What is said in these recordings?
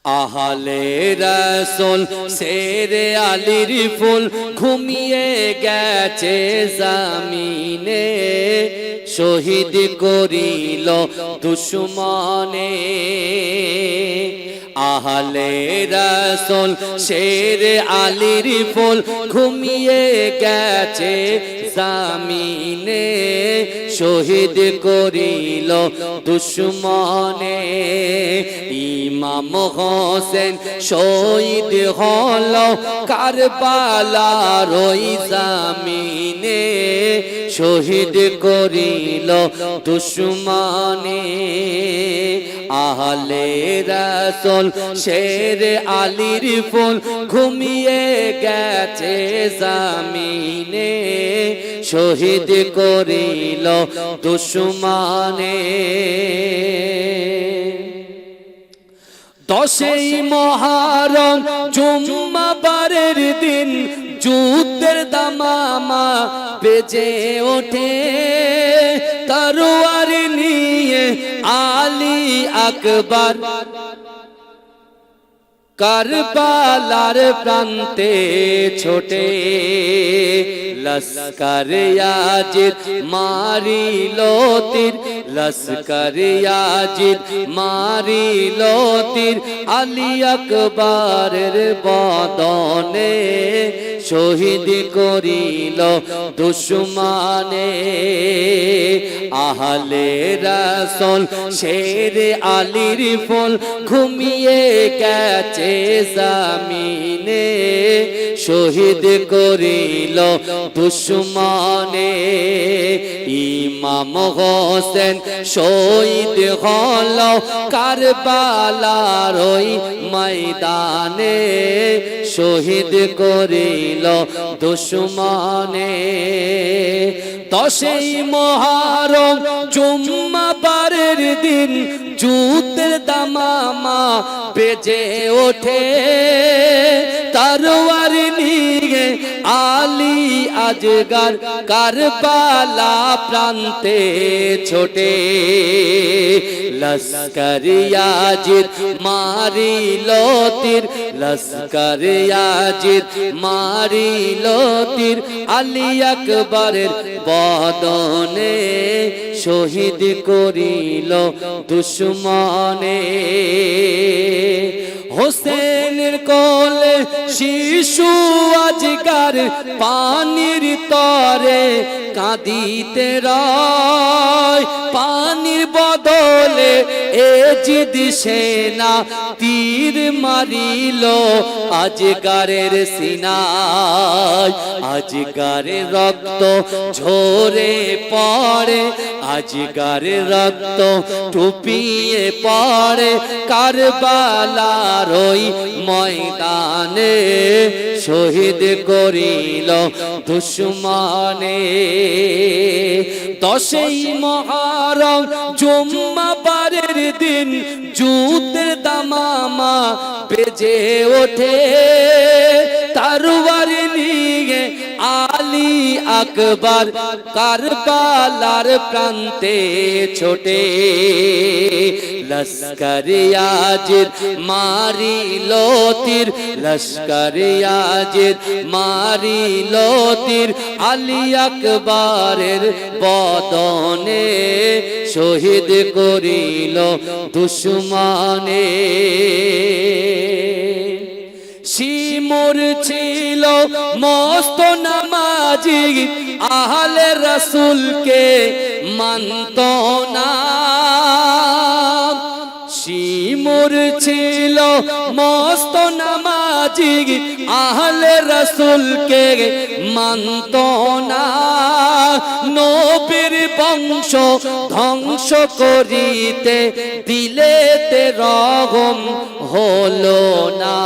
আহলে রাসূল শেরে আলীর ফুল ঘুমিয়ে গেছে জমিনে, শহীদ করিল দুশমনে। আহলে রাসূল শেরে আলীর ফুল ঘুমিয়ে গেছে জমিনে, শহীদ করিল দুশমনে। ইমাম হোসেন শহীদ হল কারবালার ওই জমিনে, শহীদ করিল দুশমনে। আহলে রাসূল শেরে আলীর ফুল ঘুমিয়ে গেছে জমিনে, শহীদ করিল দুশমনে। 10ই মুহররম জুম্মাবারের দিন যুদ্ধের দামামা বেজে ওঠে, তরোয়ার নিয়ে আলী আকবর কারবালার প্রান্তে ছোটে। লস্কর ইয়াজিদ মারিল তীর, লস্কর ইয়াজিদ মারিল তীর, আলী আকবরের বদনে, শহীদ করিল দুশমনে। আহলে রাসূল শেরে আলীর ফুল ঘুমিয়ে গেছে জমিনে, শহীদ করিল দুশমনে। ইমাম হোসেন শহীদ হল কারবালার ওই ময়দানে, শহীদ করিল দুশমনে। 10ই মুহররম জুম্মাবারের দিন যুদ্ধের দামামা বেজে ওঠে, তরোয়ার নিয়ে আলী আকবর কারবালা প্রান্তে ছোটে। লস্কর ইয়াজিদ মারিল তীর, লস্কর ইয়াজিদ মারিল তীর, আলী আকবরের বদনে, শহীদ করিল দুশমনে। হোসেনের কোলে শিশু আজকার পানির তরে কাঁদিতে রয়, পানির বদলে এজিদ সেনা তীর মারিল আজকারের সিনায়। আজকারের রক্ত ঝরে পড়ে, আজকারের রক্ত টুপিয়ে পড়ে কারবালার ওই ময়দানে, শহীদ করিল দুশমনে। 10ই মুহররম জুম্মাবারের দিন যুদ্ধের দামামা বেজে ওঠে, তরোয়ার নিয়ে আলী আকবর কারবালার প্রান্তে ছোটে। লস্কর ইয়াজিদ মারিল তীর, লস্কর ইয়াজিদ মারিল তীর, আলী আকবরের বদনে, শহীদ করিল দুশমনে। শিমুর ছিল মস্ত নামাজি, আহলে রাসূলকে মানত না। শিমুর ছিল মস্ত নামাজি, আহলে রাসূলকে মানত না। নবীর বংশ ধ্বংস করিতে দিলেতে রহম হলো না।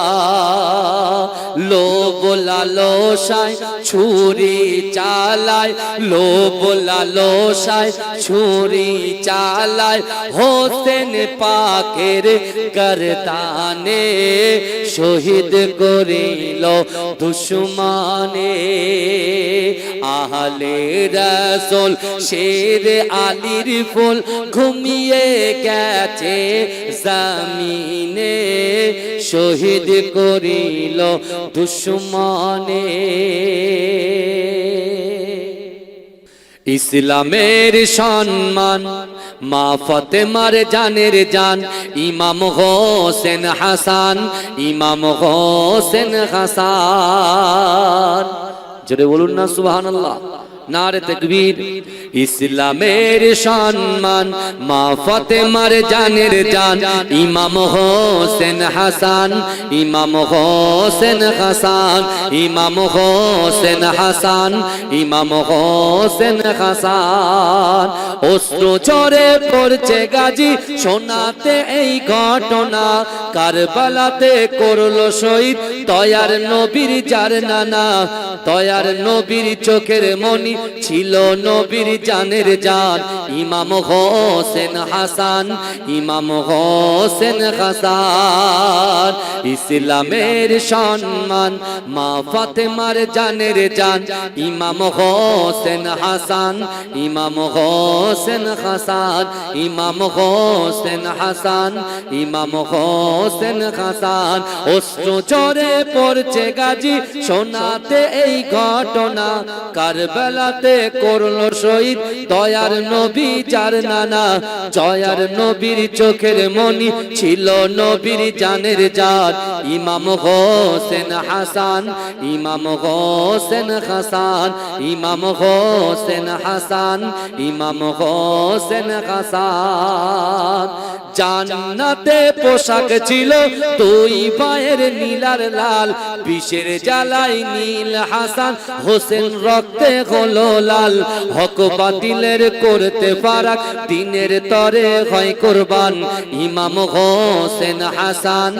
লোভ লালসায় ছুরি চালায়, লোভ লালসায় ছুরি চালায়, হোসেন পাকের গর্দানে, শহীদ করিল দুশমনে। আহলে রাসূল শেরে আলীর ফুল ঘুমিয়ে গেছে জমিনে, শহীদ করিল দুশ্মনে। ইসলামের সম্মান মা ফাতেমার জানের জান, ইমাম হোসেন হাসান, ইমাম হোসেন হাসান। জোরে বলুন না সুবহানাল্লাহ, নারে তাকবীর। ইসলামের সম্মান মা ফাতেমার জানের জান, ইমাম হোসেন হাসান, ইমাম হোসেন হাসান, ইমাম হোসেন হাসান, ইমাম হোসেন হাসান। অস্ত্র ঝরে পড়ছে গাজী, শোনাতে এই ঘটনা, কারবালাতে করলো শহীদ দয়ার নবীর যার নানা। দয়ার নবীর চোখের মনি ছিল নবীর জানের জান, ইমাম হোসেন হাসান, ইমাম হোসেন হাসান। ইসলামের সম্মান মা ফাতেমার জানের জান, ইমাম হোসেন হাসান, ইমাম হোসেন হাসান, ইমাম হোসেন হাসান, ইমাম হোসেন হাসান। অস্ত্র ঝরে পড়ছে গাজী, শোনাতে এই ঘটনা, কারবালাতে করলো শহীদ দয়ার নবী যার নানা। জয়ার নবীর চোখের মনি ছিল নবীর জানের জান, ইমাম হোসেন হাসান, ইমাম হোসেন হাসান, ইমাম হোসেন হাসান, ইমাম হোসেন হাসান। জান্নাতে পোশাক ছিল দুই ভাইয়ের নীলার লাল, বিষের জ্বালায় নীল হাসান হোসেন রক্তে হলো লাল। হক বাতিলের করতে ফারাক, দিনের তরে হয় কুরবান, ইমাম হোসেন হাসান,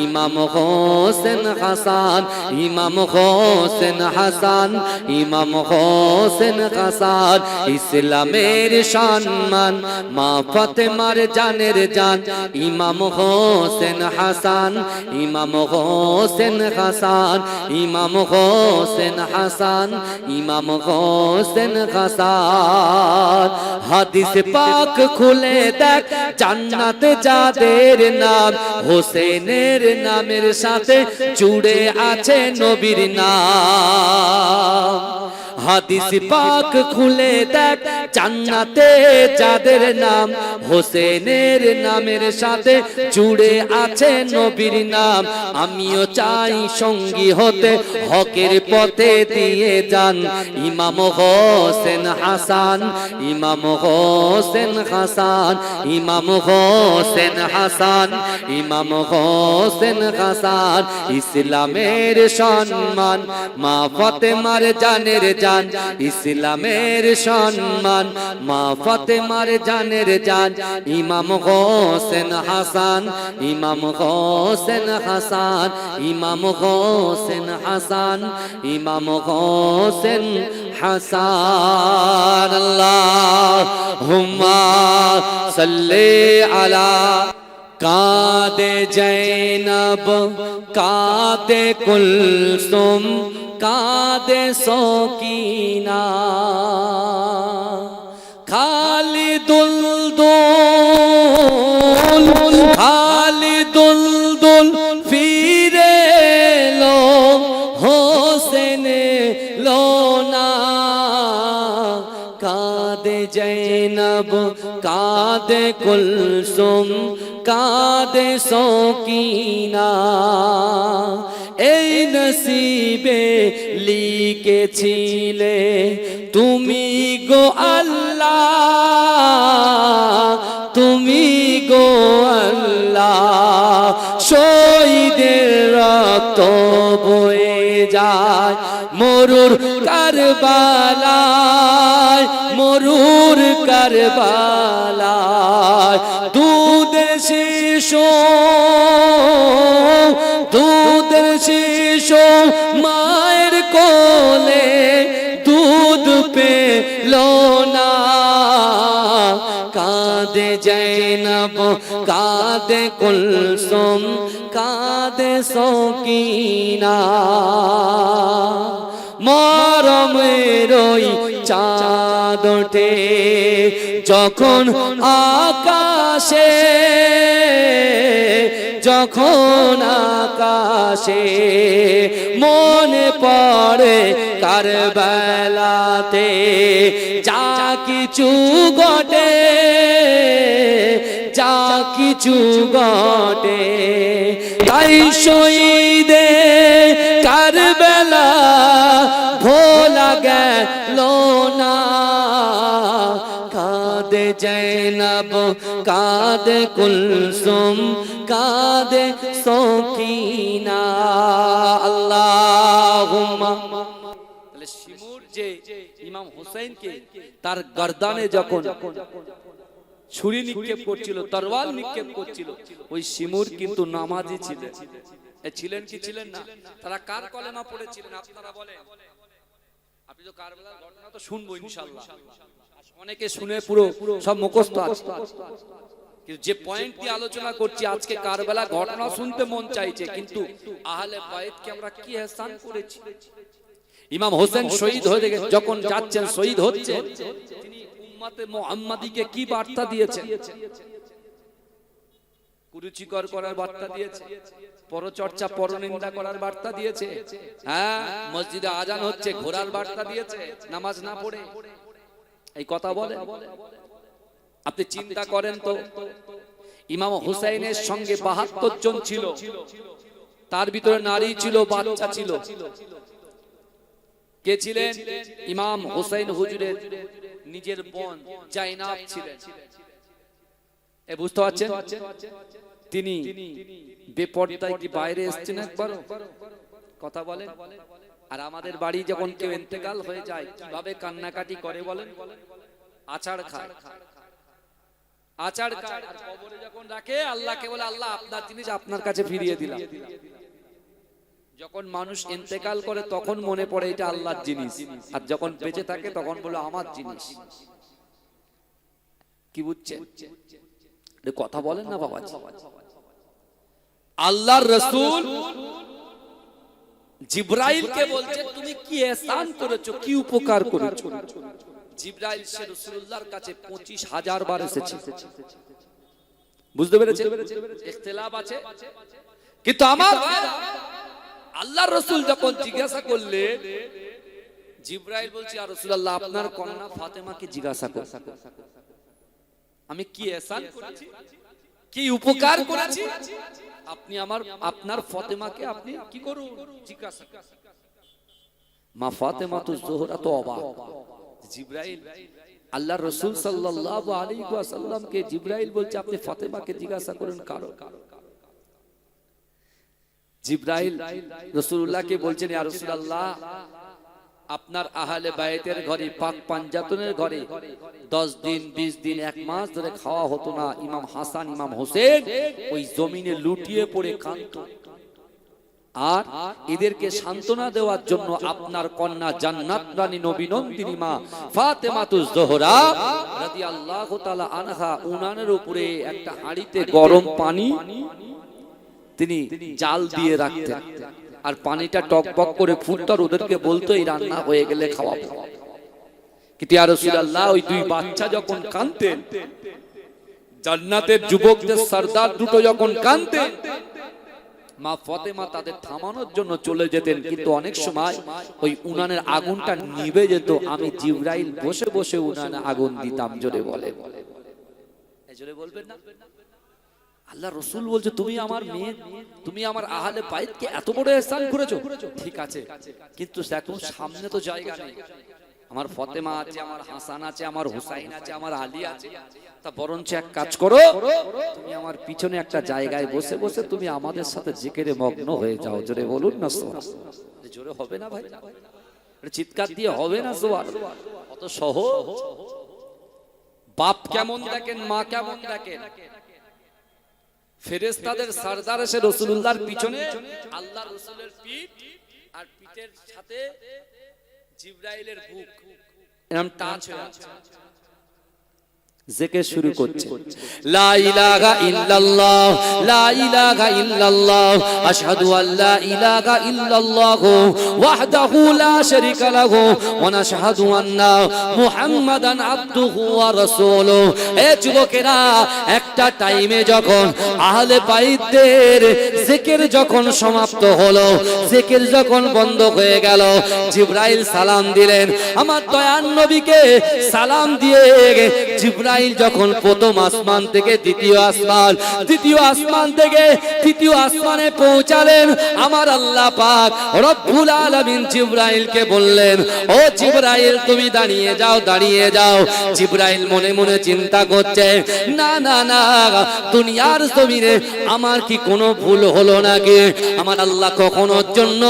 ইমাম হোসেন হাসান, ইমাম হোসেন হাসান, ইমাম হোসেন হাসান। ইসলামের সম্মান মা ফাতেমার জানের জান, ইমাম হোসেন হাসান, ইমাম হোসেন হাসান, ইমাম হোসেন হাসান, ইমাম হোসেন হাসান। হাদিস পাক খুলে দেখ, জান্নাত যাদের নাম, হোসেনের নামের সাথে জুড়ে আছে নবীর নাম। হাদিস পাক খুলে দেখ, জান্নাতে যাদের নাম, হোসেনের নামের সাথে জুড়ে আছে নবীর নাম। আমিও চাই সঙ্গী হতে, হকের পথে দিয়ে যান, ইমাম হোসেন হাসান, ইমাম হোসেন হাসান, ইমাম হোসেন হাসান, ইমাম হোসেন হাসান। ইসলামের সম্মান মা ফাতেমার জানের জান, ইসলামের সম্মান মা ফাতেমার জানের জান, ইমাম হোসেন হাসান, ইমাম হোসেন হাসান, ইমাম হোসেন হাসান, ইমাম হোসেন হাসান। আল্লাহুম্মা সাল্লি আলা। কাঁদে জৈনব, কাঁদে কুলসুম, কাঁদে সকিনা, খালিদুল দুল, খালিদুল দুল ফিরে লো, হোসেন লোনা। কাঁদে জৈনব, কাঁদে কুলসুম, কাঁদে সকিনা। এই নসিবে লিখেছিলে তুমি গো আল্লাহ, তুমি গো আল্লাহ। শহীদের রক্ত বয়ে যায় মরুর কারবালায়, মরুর কারবালায়। দুধের শিশু, দুধের শিশু মায়ের কোলে দুধ পেল না। কাঁদে জৈনব, কাঁদে কুলসুম, কাঁদে সকিনা। মরমের ওই চাঁদ ওঠে যখন আকাশে, যখন আকাশে মনে পড়ে কারবালাতে যা কিছু ঘটে, যা কিছু ঘটে, তাই শহীদে কারবালা ভোলা গেল না। কাঁদে জৈনব, কাঁদে কুলসুম, কাঁদে সকিনা। আল্লাহুম্মা। তাহলে শিমুর যে ইমাম হোসেনকে তার গর্দানে যখন ছুরি নিক্ষেপ করছিল, তরোয়াল নিক্ষেপ করছিল, ওই শিমুর কিন্তু নামাজি ছিলেন। ছিলেন কি ছিলেন না? তারা কার কলেমা পড়েছিলেন আপনারা বলেন? আপনি তো কারবালার ঘটনা তো শুনবো ইনশাআল্লাহ, অনেকে শুনে পুরো সব মুখস্থ আছে, কিন্তু যে পয়েন্ট দিয়ে আলোচনা করছি আজকে কারবালা ঘটনা শুনতে মন চাইছে, কিন্তু আহলে বাইতকে আমরা কি ইহসান করেছি। ইমাম হোসেন শহীদ হয়ে যখন যাচ্ছেন, শহীদ হচ্ছেন, তিনি উম্মতে মুহাম্মাদিকে কি বার্তা দিয়েছেন? কুরুচিকর করার বার্তা দিয়েছে, পরচর্চা পরনিন্দা করার বার্তা দিয়েছে, হ্যাঁ মসজিদে আজান হচ্ছে ঘোরার বার্তা দিয়েছে, নামাজ না পড়ে। এই কথা বলেন? আপনি চিন্তা করেন তো, ইমাম হুসাইনের সঙ্গে ৭২ জন ছিল, তার ভিতরে নারী ছিল, বাচ্চা ছিল। কে ছিলেন? ইমাম হুসাইন হুজুরের নিজের বোন জাইনাব ছিলেন। এ বুঝতে পারছেন? তিনি বেপরদায় কি বাইরে এসেছেন একবার? কথা বলেন। আর আমাদের বাড়ি যখন কেউ ইন্তেকাল হয়ে যায় কিভাবে কান্নাকাটি করে বলেন? আচার খায়, আচার খায়, আর কবরে যখন রাখে আল্লাহকে বলে আল্লাহ আপনার জিনিস আপনার কাছে ফিরিয়ে দিলাম। যখন মানুষ ইন্তেকাল করে তখন মনে পড়ে এটা আল্লাহর জিনিস, আর যখন বেঁচে থাকে তখন বলে আমার জিনিস। কি বুঝছেন? কথা বলেন না বাবা। আল্লাহর রাসূল জিবরাইলকে বলছে তুমি কি ইহসান করেছো, কি উপকার করেছো। জিবরাইল সে রাসূলুল্লাহর কাছে ২৫,০০০ বার এসেছে। বুঝতে পেরেছেন? ইখতিলাফ আছে, কিন্তু আমার আল্লাহর রাসূল যখন জিজ্ঞাসা করলেন, জিবরাইল বলছে ইয়া রাসূলুল্লাহ আপনার কন্যা ফাতেমাকে জিজ্ঞাসা করুন আমি কি ইহসান করেছি, কি উপকার করেছি, আপনি আপনার ফাতেমাকে আপনি কি করুন জিজ্ঞাসা। মা ফাতেমাতুজ জোহরা তো অবাক। জিবরাইল আল্লাহর রাসূল সাল্লাল্লাহু আলাইহি ওয়াসাল্লামকে জিবরাইল বলছে আপনি ফাতেমাকে জিজ্ঞাসা করুন কারণ। জিবরাইল রাসূলুল্লাহকে বলছেন ইয়া রাসূলুল্লাহ আপনার আহলে বাইতের ঘরে পাক পাঞ্জাতনের ঘরে 10 দিন 20 দিন 1 মাস ধরে খাওয়া হতো না। ইমাম হাসান ইমাম হোসেন ওই জমিনে লুটিয়ে পড়ে কাঁদতো, আর এদেরকে সান্ত্বনা দেওয়ার জন্য আপনার কন্যা জান্নাত রানী নবী নন্দিনী মা ফাতেমাতুজ জোহরা রাদিয়াল্লাহু তাআলা আনহা উনানের উপরে একটা হাঁড়িতে গরম পানি তিনি জাল দিয়ে রাখতেন, আর পানিটা টকবক করে ফুটতার, ওদেরকে বলতো এই রান্না হয়ে গেলে খাওয়াবো। কিন্তু ইয়া রাসূলুল্লাহ ওই দুই বাচ্চা যখন কাঁদতেন, জান্নাতের যুবকদের সরদার দুটো যখন কাঁদতেন, মা ফাতেমা তাদের থামানোর জন্য চলে যেতেন, কিন্তু অনেক সময় ওই উনানের আগুনটা নিভে যেত। আমি জিবরাইল বসে বসে উনানে আগুন দিতাম। জোরে বলে, জোরে বলবেন না? আল্লাহ রাসূল বলছে তুমি আমার মেয়ে, তুমি আমার আহলে বাইতকে এত বড় ইহসান করেছো। ঠিক আছে, কিন্তু এখন সামনে তো জায়গা নেই। আমার ফাতেমা আছে, আমার হাসান আছে, আমার হুসাইন আছে, আমার আলী আছে, তা বরঞ্চ এক কাজ করো, তুমি আমার পিছনে একটা জায়গায় বসে বসে তুমি আমাদের সাথে জিকিরে মগ্ন হয়ে যাও। জোরে বলুন না সুবহানাল্লাহ। জোরে হবে না ভাই? চিৎকার দিয়ে হবে না সুবহানাল্লাহ? কত সহজ। বাপ কেমন দেখেন, মা কেমন দেখেন। ফেরেশতাদের সরদার এসে রাসূলুল্লাহর পিছনে, আল্লাহর রাসূলের পিঠ আর পিঠের সাথে জিবরাইলের বুক এরকম টাচ হয়ে আছে। জিকির শুরু করছে, লা ইলাহা ইল্লাল্লাহ, লা ইলাহা ইল্লাল্লাহ, আশহাদু আল্লা ইলাহা ইল্লাল্লাহ ওয়াহদাহু লা শারীকা লাহু ওয়া নাশহাদু আন্না মুহাম্মাদান আবদুহু ওয়া রাসূলুহু। এ যুবকেরা, একটা টাইমে যখন আহলে বাইতের জিকির যখন সমাপ্ত হলো, জিকির যখন বন্ধ হয়ে গেল, জিবরাইল সালাম দিলেন আমার দয়ার নবীকে। সালাম দিয়ে জিবরাইল যখন প্রথম আসমান থেকে দ্বিতীয় আসমান, দ্বিতীয় আসমান থেকে তৃতীয় আসমানে পৌঁছালেন, আমার আল্লাহ পাক রব্বুল আলামিন জিবরাইলকে বললেন, ও জিবরাইল তুমি দাঁড়িয়ে যাও, দাঁড়িয়ে যাও। জিবরাইল মনে মনে চিন্তা করছে, না না না, দুনিয়ার জমিনে আমার কি কোনো ভুল হলো নাকি? আমার আল্লাহ কখনোর জন্য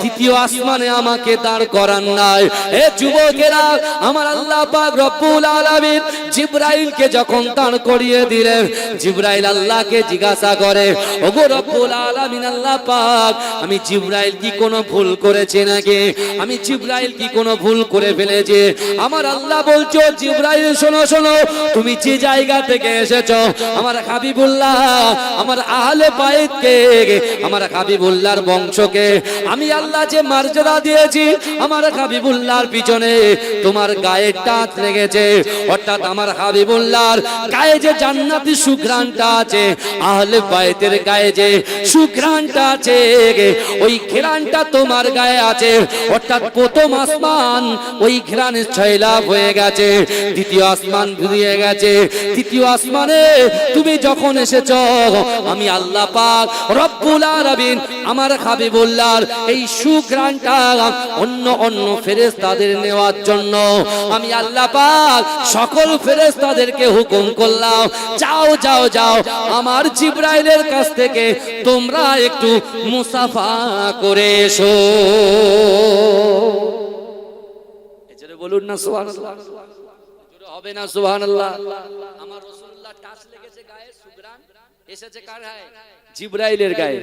তৃতীয় আসমানে আমাকে দাঁড় করান নাই। এ যুবকেরা, আমার আল্লাহ পাক রব্বুল আলামিন জিবরাইলকে যখন দাঁড় করিয়ে দিলেন, জিবরাইল আল্লাহকে জিজ্ঞাসা করে, ওগো রব্বুল আলামিন আল্লাহ পাক, আমি জিবরাইল কি কোনো ভুল করেছি নাকি? আমি জিবরাইল কি কোনো ভুল করে ফেলেছি? আমার আল্লাহ বলছো, জিবরাইল শোনো শোনো, তুমি যে জায়গা থেকে এসেছো, আমার হাবিবুল্লাহ, আমার আহলে বাইতকে, আমার হাবিবুল্লাহর বংশকে আমি আল্লাহ যে মর্যাদা দিয়েছি, আমার হাবিবুল্লাহর পিছনে তোমার গায়ে টাচ লেগেছে, অর্থাৎ আমার হাবিবুল্লাহর গায়ে যে জান্নাতি সুঘ্রাণটা আছে, আহলে বাইতের গায়ে যে সুঘ্রাণটা আছে, ওই ঘ্রাণটা তোমার গায়ে আছে। অর্থাৎ প্রথম আসমান ওই ঘ্রাণে ছয়লাভ হয়ে গেছে, দ্বিতীয় আসমান ঘুরিয়ে গেছে, তৃতীয় আসমানে তুমি যখন এসেছো, আমি আল্লাহ পাক রব্বুল আলামিন আমার হাবিবুল্লাহর এই সুঘ্রাণটা অন্য অন্য ফেরেশতাদের নেওয়ার জন্য আমি আল্লাহ পাক সকল ফেরেশতাদেরকে হুকুম করলাম, যাও যাও যাও, আমার জিবরাইলের কাছ থেকে তোমরা একটু মুসাফা করে এসো। এজন্য বলুন না সুবহানাল্লাহ, জোরে হবে না সুবহানাল্লাহ। আমার রাসূলুল্লাহ টাচ লেগেছে গায়ে, সুঘ্রাণ এসেছে কার গায়ে? জিবরাইলের গায়ে।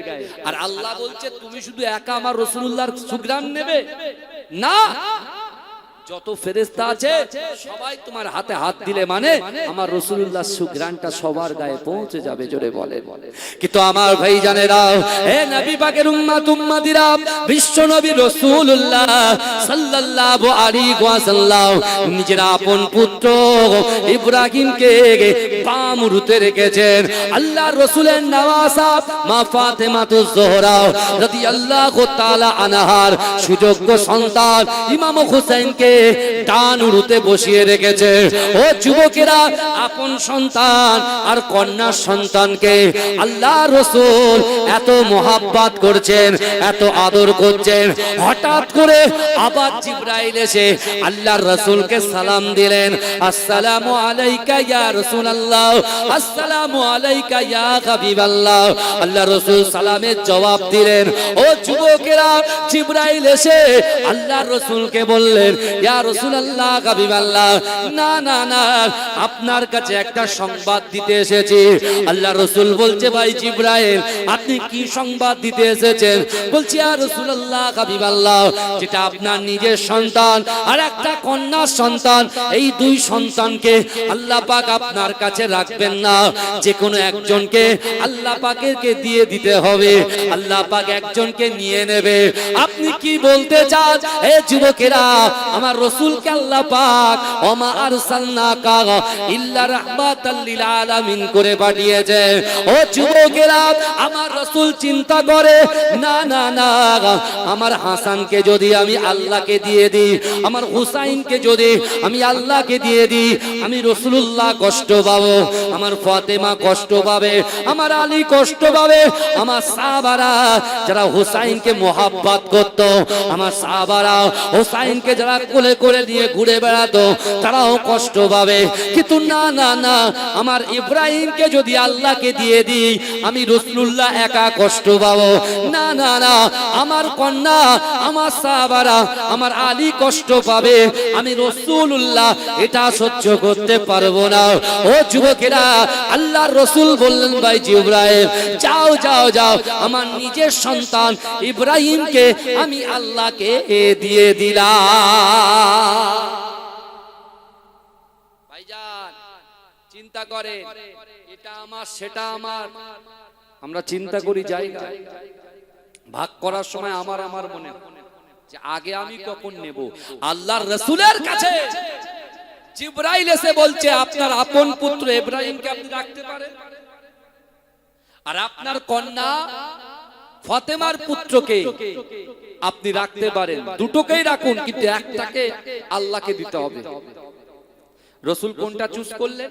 আর আল্লাহ বলছে তুমি শুধু একা আমার রাসূলুল্লাহর সুঘ্রাণ নেবে না, যত ফেরেশতা আছে সবাই তোমার হাতে হাত দিলে মানে আমার রাসূলুল্লাহর সুঘ্রাণটা সবার গায়ে পৌঁছে যাবে। জোরে বলেন। কিন্তু আমার ভাইজানেরা, হে নবী পাকের উম্মত উম্মতিরা, বিশ্ব নবী রাসূলুল্লাহ সাল্লাল্লাহু আলাইহি ওয়াসাল্লাম নিজের আপন পুত্র ইব্রাহিমকে বাম রুতে রেখেছেন। আল্লাহর রাসূলের নওয়াসা মা ফাতেমাতুজ জোহরা রাদিয়াল্লাহু তাআলা আনহার সুযোগ্য সন্তান ইমাম হুসাইনকে ডান উরুতে বসিয়ে রেখেছে। ও যুবকেরা, আপন সন্তান আর কন্যা সন্তানকে আল্লাহর রাসূল এত মোহাব্বত করছেন, এত আদর করছেন। হঠাৎ করে আবার জিবরাইল এসে আল্লাহর রাসূলকে সালাম দিলেন, আসসালামু আলাইকা ইয়া রাসূলুল্লাহ, আসসালামু আলাইকা ইয়া হাবিবাল্লাহ। আল্লাহর রাসূল সালামের জবাব দিলেন। ও যুবকেরা, জিবরাইল এসে আল্লাহর রাসূলকে বললেন, ইয়া রাসূলুল্লাহ, হাবিবাল্লাহ, না না না, আপনার কাছে একটা সংবাদ দিতে এসেছি। আল্লাহর রাসূল বলছে, ভাই জিবরাইল, আপনি কি সংবাদ দিতে এসেছেন? বলছি, ইয়া রাসূলুল্লাহ, হাবিবাল্লাহ, যেটা আপনার নিজের সন্তান আর একটা কন্যা সন্তান, এই দুই সন্তানকে আল্লাহ পাক আপনার কাছে রাখবেন না, যে কোনো একজনকে আল্লাহ পাকেরকে দিয়ে দিতে হবে। আল্লাহ পাক একজনকে নিয়ে নেবে। আপনি কি বলতে চান? এ যুবকেরা, আমার রাসূলকে আল্লাহ পাক ওমা আরসালনাকা ইল্লা রাহমাতাল লিল আলামিন করে পাঠিয়েছে। ও যুবকেরা, আমার রাসূল চিন্তা করে, না না না, আমার হাসানকে যদি আমি আল্লাহকে দিয়ে দিই, আমার হুসাইনকে যদি আমি আল্লাহকে দিয়ে দিই, আমি রাসূলুল্লাহ কষ্ট পাবো, আমার ফাতেমা কষ্ট পাবে, আমার আলী কষ্ট পাবে, আমার সাহাবারা যারা হুসাইনকে মোহাব্বত করত, আমার সাহাবারা হুসাইনকে যারা কোলে করে নিয়ে ঘুরে বেড়াতো, তারাও কষ্ট পাবে। কিন্তু না না না, আমার ইব্রাহিমকে যদি আল্লাহকে দিয়ে দিই, আমি রাসূলুল্লাহ একা কষ্ট পাবো। না না না, আমার কন্যা, আমার সাহাবারা, আমার আলী কষ্ট পাবে, আমি রাসূলুল্লাহ এটা সহ্য করতে পারবো না। ও যুবকেরা, আল্লাহর রাসূল বললেন, ভাই জিবরাইল, যাও যাও যাও, আমার নিজের সন্তান ইব্রাহিমকে আমি আল্লাহকে দিয়ে দিলাম। ভাইজান, চিন্তা করে এটা আমার সেটা আমার, আমরা চিন্তা করি জায়গা ভাগ করার সময় আমার আমার মনে যে আগে আমি কখন নেব। আল্লাহর রাসূলের কাছে জিবরাইল এসে বলছে আপনার আপন পুত্র ইব্রাহিমকে আপনি রাখতে পারেন, আর আপনার কন্যা ফাতেমার পুত্রকে আপনি রাখতে পারেন, দুটোকেই রাখুন, কিন্তু একটাকে আল্লাহকে দিতে হবে। রাসূল কোনটা চুজ করলেন?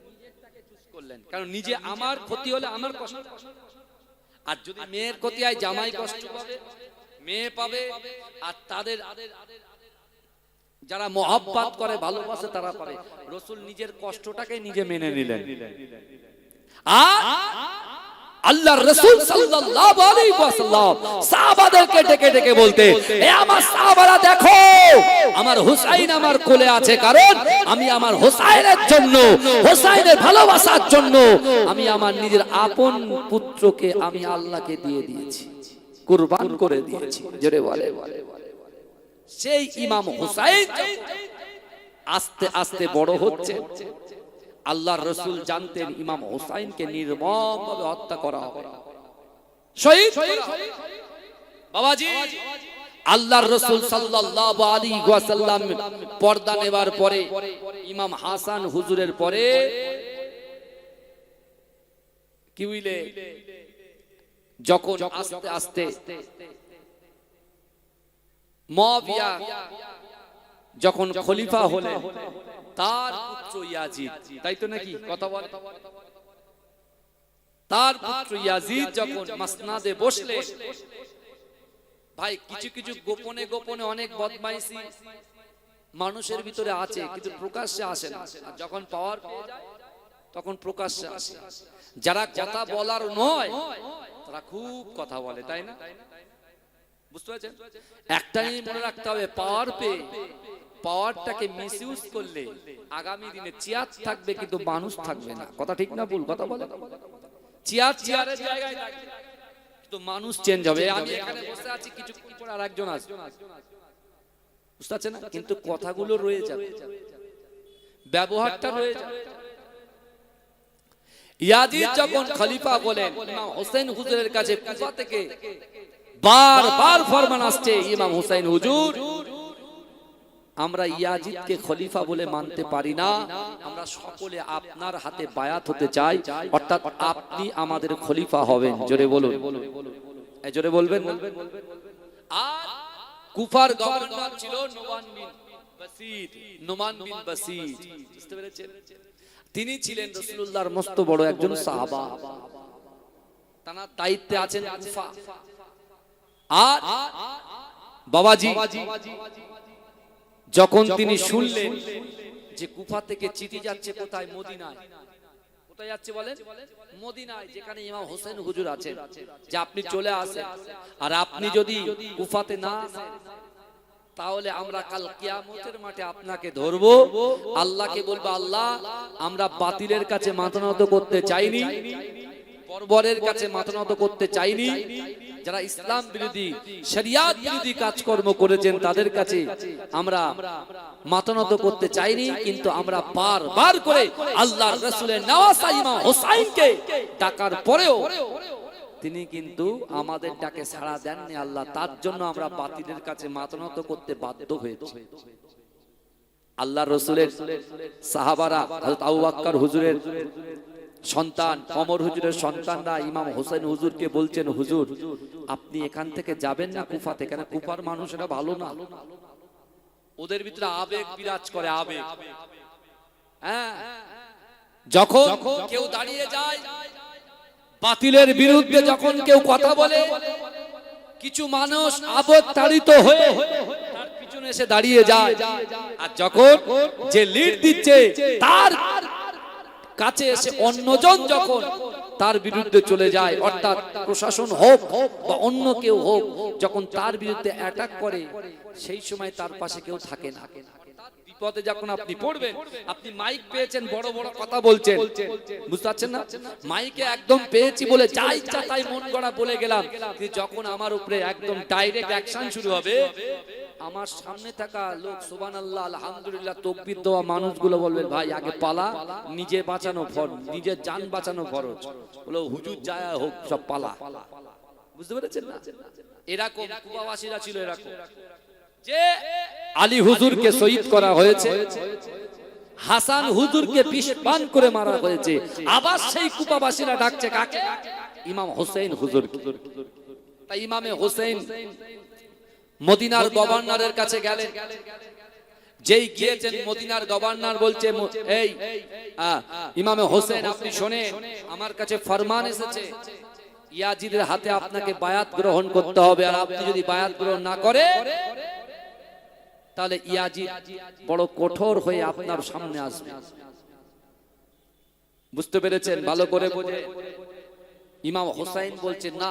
নিজেরটাকে চুজ করলেন, কারণ নিজে আমার ক্ষতি হলে আমার কষ্ট, আর যদি মেয়ের ক্ষতি হয় জামাই কষ্ট পাবে, মেয়ে পাবে, আর তাদের যারা মহব্বত করে ভালোবাসে তারা পাবে। রাসূল নিজের কষ্টটাকে নিজে মেনে নিলেন। আর আল্লাহর রাসূল সাল্লাল্লাহু আলাইহি ওয়াসাল্লাম সাহাবাদেরকে ডেকে ডেকে বলতে, এ আমার সাহাবারা দেখো, আমার হুসাইন আমার কোলে আছে, কারণ আমি আমার হুসাইনের জন্য, হুসাইনের ভালোবাসার জন্য আমি আমার নিজের আপন পুত্রকে আমি আল্লাহকে দিয়ে দিয়েছি, কুরবান করে দিয়েছি। জোরে বলে। সেই ইমাম হুসাইন আস্তে আস্তে বড় হচ্ছে, আল্লাহর রাসূল জানতেন ইমাম হুসাইনকে নির্মমভাবে হত্যা করা হবে, শহীদ করা হবে। বাবাজি, আল্লাহর রাসূল সাল্লাল্লাহু আলাইহি ওয়াসাল্লাম পর্দা নেবার পরে ইমাম হাসান হুজুরের পরে কি হইলে যখন আস্তে আস্তে মুয়াবিয়া যখন খলিফা হলেন, তার পুত্র ইয়াজিদ, তাই তো নাকি কথা বলে, তার পুত্র ইয়াজিদ যখন মাসনাদে বসলেন, ভাই কিছু কিছু গোপনে গোপনে অনেক বদমাইশি মানুষের ভিতরে আছে, কিন্তু প্রকাশ্যে আসে না, আর যখন পাওয়ার পেয়ে যায় তখন প্রকাশ্যে আসে। যারা কথা বলার নয় তারা খুব কথা বলে, তাই না? বুঝতে পারছেন? একটাই মনে রাখতে হবে, পাওয়ার পেয়ে পাওয়ারটাকে মিসইউজ করলে আগামী দিনে চেয়ার থাকবে কিন্তু মানুষ থাকবে না। কথা ঠিক না ভুল? কথা বলে, চেয়ারের জায়গায় থাকবে কিন্তু মানুষ চেঞ্জ হবে। আমি এখানে বসে আছি, কিছুক্ষণ পর আরেকজন আসবে, বুঝতে পারছেন না? কিন্তু কথাগুলো রয়ে যাবে, ব্যবহারটা রয়ে যাবে। ইয়াজিদ যখন খলিফা বলেন, ইমাম হোসেন হুজুরের কাছে কুফা থেকে বারবার ফরমান আসছে, ইমাম হোসেন হুজুর, আমরা ইয়াজিদকে খলিফা বলে মানতে পারি না, আমরা সকলে আপনার হাতে বায়াত হতে চাই, অর্থাৎ আপনি আমাদের খলিফা হবেন। জোরে বলুন, এই জোরে বলবেন। আর কুফার গভর্নর ছিল নোমান বিন বাসির, বুঝতে পেরেছেন? তিনি ছিলেন রাসূলুল্লাহর মস্ত বড় একজন সাহাবা, তার দায়িত্বে আছেন কুফা। আর বাবাজি যখন তিনি শুনলেন যে কুফা থেকে চিঠি যাচ্ছে কোথায়? মদিনায়। কোথায় যাচ্ছে বলেন? মদিনায়, যেখানে ইমাম হোসেন হুজুর আছেন, যে আপনি চলে আসেন, আর আপনি যদি কুফাতে না আসেন তাহলে আমরা কাল কিয়ামতের মাঠে আপনাকে ধরবো, আল্লাহকে বলবো, আল্লাহ আমরা বাতিলের কাছে মাথা নত করতে চাইনি, বর্বরের কাছে মাথা নত করতে চাইনি, যারা ইসলাম বিরোধী শরিয়াত বিরোধী কাজকর্ম করেছেন তাদের কাছে আমরা মাথা নত করতে চাইনি, কিন্তু আমরা বারবার করে আল্লাহর রাসূলের নওয়াসা ইমাম হোসাইনকে ডাকার পরেও তিনি কিন্তু আমাদের ডাকে সাড়া দেননি আল্লাহ, তার জন্য আমরা বাতিলের কাছে মাথা নত করতে বাধ্য হয়েছি। আল্লাহর রাসূলের সাহাবারা, হযরত আবু বকর হুজুরের সন্তান, ওমর হুজুরের সন্তানরা ইমাম হোসেন হুজুরকে বলছেন, হুজুর আপনি এখান থেকে যাবেন না কুফাতে, কেন কুফার মানুষেরা ভালো না, ওদের ভিতরে আবেগ বিরাজ করে, আবেগ। হ্যাঁ, যখন কেউ দাঁড়িয়ে যায় বাতিলের বিরুদ্ধে, যখন কেউ কথা বলে, কিছু মানুষ আবেগ তাড়িত হয়ে তার পিছনে এসে দাঁড়িয়ে যায়, আর যখন যে লিড দিচ্ছে তার কাছে এসে অন্যজন যখন তার বিরুদ্ধে চলে যায়, অর্থাৎ প্রশাসন হোক বা অন্য কেউ হোক, যখন তার বিরুদ্ধে অ্যাটাক করে, সেই সময় তার পাশে কেউ থাকে না। বিপদে যখন আপনি পড়বেন, আপনি মাইক পেয়েছেন, বড় বড় কথা বলছেন, বুঝতে পারছেন না? মাইকে একদম পেয়েছি বলে যা ইচ্ছা তাই মন গড়া বলে গেলাম, যখন আমার উপরে একদম ডাইরেক্ট অ্যাকশন শুরু হবে, আমার সামনে থাকা লোক সুবহানাল্লাহ আলহামদুলিল্লাহ তাকবীর দেওয়া মানুষগুলো বলবে ভাই আগে পালা, নিজে বাঁচানো ফরজ, নিজের জান বাঁচানো ফরজ। বলো হুজুর যায় হোক সব পালা। বুঝতে পেরেছেন না? এরকম কুবাবাসীরা ছিল এরকম, যে আলী হুজুরকে শহীদ করা হয়েছে, হাসান হুজুরকে বিষ পান করে মারা হয়েছে, আবার সেই কুবাবাসীরা ডাকছে কাকে? ইমাম হোসেন হুজুরকে। তাই ইমামে হোসেন মদিনার গভর্নরের কাছে গেলেন। যেই গিয়েছেন মদিনার গভর্নর বলছে, এই ইমামে হোসেন আপনি শোনেন, আমার কাছে ফরমান এসেছে ইয়াজিদের হাতে আপনাকে বায়াত গ্রহণ করতে হবে, আর আপনি যদি বায়াত গ্রহণ না করে তাহলে ইয়াজিদ বড় কঠোর হয়ে আপনার সামনে আসবে। বুঝতে পেরেছেন? ভালো করে বোঝে। ইমাম হোসেন বলছেন না,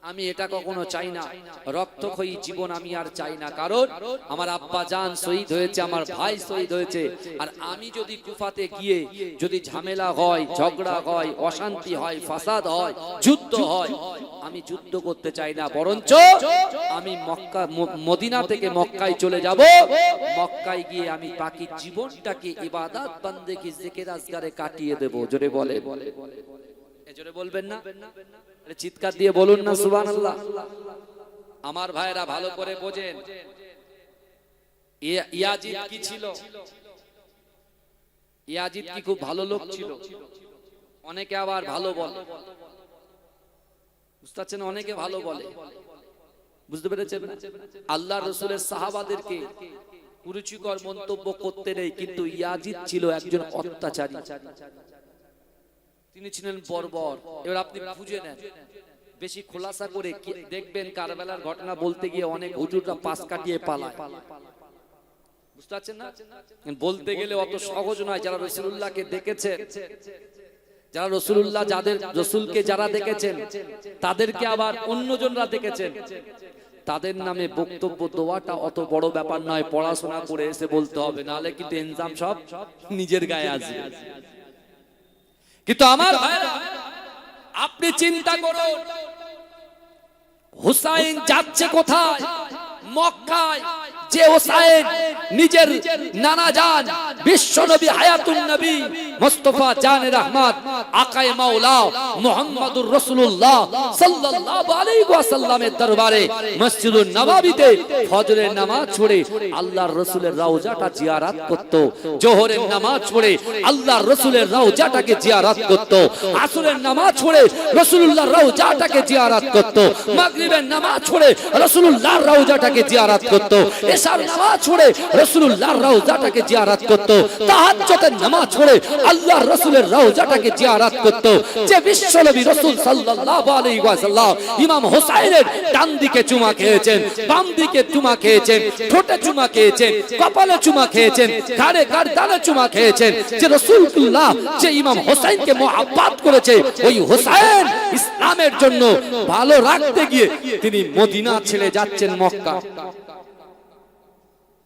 আমি এটা কখনো চাই না, রক্তক্ষয়ী জীবন আমি আর চাই না, কারণ আমার আব্বা জান শহীদ হয়েছে, আমার ভাই শহীদ হয়েছে, আর আমি যদি কুফাতে গিয়ে যদি ঝামেলা হয়, ঝগড়া হয়, অশান্তি হয়, ফাসাদ হয়, যুদ্ধ হয়, আমি যুদ্ধ করতে চাই না, বরঞ্চ আমি মক্কা মদিনা থেকে মক্কায় চলে যাব, মক্কায় গিয়ে আমি বাকি জীবনটাকে ইবাদত বান্দেগি জিকির আজগারে কাটিয়ে দেব। জোরে বলে, জোরে বলবেন না? চিৎকার দিয়ে বলুন না সুবহানাল্লাহ। আমার ভাইরা ভালো করে বোঝেন, ইয়াজিদ কি ছিল? ইয়াজিদ কি খুব ভালো লোক ছিল? অনেকে আবার ভালো বলে, বুঝতে পারছেন? অনেকে ভালো বলে, বুঝতে পেরেছেন? আল্লাহ রাসূলের সাহাবাদেরকে কুরুচিকর মন্তব্য করতে নেই, কিন্তু ইয়াজিদ ছিল একজন অত্যাচারী, তিনি ছিলেন বর্বর। এবার আপনি বুঝে নেন, বেশি খোলাসা করে দেখবেন কারবালার ঘটনা বলতে গিয়ে অনেক হুজুররা পাশ কাটিয়ে পালায়। বুঝতে পারছেন না? বলতে গেলে অত সহজ নয়। যারা রাসূলুল্লাহকে দেখেছেন, যারা রাসূলুল্লাহ যাদের রাসূলকে যারা দেখেছেন তাদেরকে আবার অন্যজনরা দেখেছেন, তাদের নামে বক্তব্য দেওয়াটা অত বড় ব্যাপার নয়। পড়াশোনা করে এসে বলতে হবে, নাহলে কিন্তু ইনজাম সব নিজের গায়ে আসবে। কিন্তু আমার ভাইরা আপনি চিন্তা করুন, হুসাইন যাচ্ছে কোথায়? মক্কায়। যে হুসাইন নিজের নানা জান বিশ্বনবী হায়াতুন নবী মুস্তাফা জানে রহমত আকায়ে মাওলা মুহাম্মদুর রাসূলুল্লাহ সাল্লাল্লাহু আলাইহি ওয়াসাল্লামের দরবারে মসজিদুন নববীতে ফজরের নামাজ পড়ে আল্লাহর রাসূলের রওজাটা জিয়ারত করত, জোহরের নামাজ পড়ে আল্লাহর রাসূলের রওজাটাকে জিয়ারত করত, আসরের নামাজ পড়ে রাসূলুল্লাহর রওজাটাকে জিয়ারত করত, মাগরিবের নামাজ পড়ে রাসূলুল্লাহর রওজাটাকে জিয়ারত করত, এশার নামাজ পড়ে রাসূলুল্লাহর রওজাটাকে জিয়ারত করত, তাহাজ্জুদের নামাজ পড়ে আল্লাহর রাসূলের রওজাটাকে জিয়ারত করত। যে বিশ্বনবী রাসূল সাল্লাল্লাহু আলাইহি ওয়াসাল্লাম ইমাম হোসেনের ডান দিকে চুমা খেয়েছেন, বাম দিকে চুমা খেয়েছেন, ঠোঁটে চুমা খেয়েছেন, কপালে চুমা খেয়েছেন, ঘাড়ে গর্দানে চুমা খেয়েছেন, যে রাসূলুল্লাহ যে ইমাম হোসেনকে মুহাব্বত করেছে, ওই হোসেন ইসলামের জন্য ভালো রাখতে গিয়ে তিনি মদিনা ছেড়ে যাচ্ছেন মক্কা।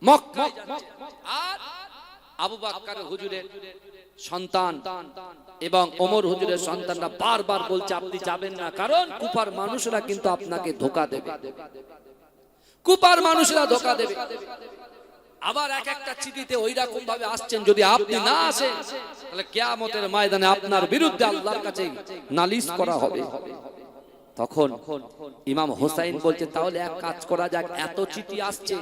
মক্কা আর আবু বকর হুজুরের সন্তান এবং ওমর হুজুরের সন্তানরা বারবার বলছে আপনি যাবেন না, কারণ কুফার মানুষরা কিন্তু আপনাকে ধোঁকা দেবে, কুফার মানুষরা ধোঁকা দেবে। আবার এক একটা চিঠিতে ওই রকম ভাবে আসছেন, যদি আপনি না আসেন তাহলে কিয়ামতের ময়দানে আপনার বিরুদ্ধে আল্লাহর কাছে নালিশ করা হবে। তখন ইমাম হোসেন বলছে তাহলে এক কাজ করা যাক, এত চিঠি আসছে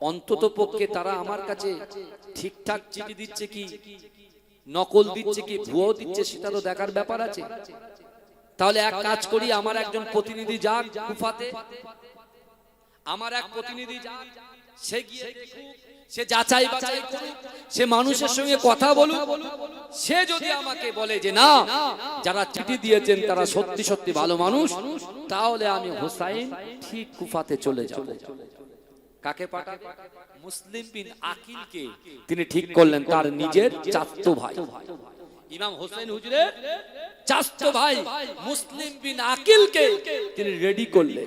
অন্তত পক্ষে তারা আমার কাছে ঠিকঠাক চিঠি দিচ্ছে কি, নকল দিচ্ছে কি, ভুয়ো দিচ্ছে, সেটা তো দেখার ব্যাপার আছে। তাহলে এক কাজ করি, আমার একজন প্রতিনিধি যাক কুফাতে, আমার এক প্রতিনিধি যাক, সে গিয়ে দেখুক, সে যাচাই বাছাই করুক, সে মানুষের সঙ্গে কথা বলুক, সে যদি আমাকে বলে যে না যারা চিঠি দিয়েছেন তারা সত্যি সত্যি ভালো মানুষ, তাহলে আমি হোসাইন ঠিক কুফাতে চলে যাব। কাকে পাঠাবে? মুসলিম বিন আকিলকে তিনি ঠিক করলেন, তার নিজের চাচতো ভাই ইমাম হোসেন হুজুরের চাচতো ভাই মুসলিম বিন আকিলকে তিনি রেডি করলেন।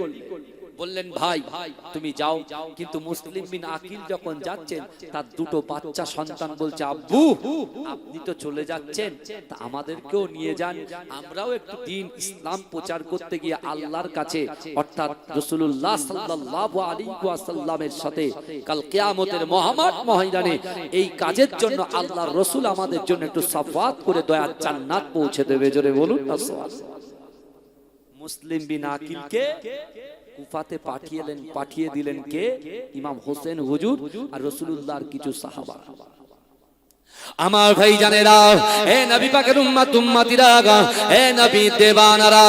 বললেন ভাই তুমি যাও, কিন্তু মুসলিম বিন আকিল যখন যাচ্ছেন তার দুটো বাচ্চা সন্তান বলছে আব্বু আপনি তো চলে যাচ্ছেন, তা আমাদেরকেও নিয়ে যান, আমরাও একটু দিন ইসলাম প্রচার করতে গিয়ে আল্লাহর কাছে অর্থাৎ রাসূলুল্লাহ সাল্লাল্লাহু আলাইহি ওয়াসাল্লামের সাথে কাল কিয়ামতের মহামাট ময়দানে এই কাজের জন্য আল্লাহর রাসূল আমাদের জন্য একটু সাফাত করে দয়ার জান্নাত পৌঁছে দেবে। জোরে বলুন না সুবহানাল্লাহ। মুসলিম বিন আকিলকে কুফাতে পাঠিয়ে দিলেন কে? ইমাম হোসেন হুজুর আর রাসূলুল্লাহর কিছু সাহাবা। আমার ভাই জানেরা, হে নবী পাকের উম্মত উম্মতিরা, হে নবী দেবানারা,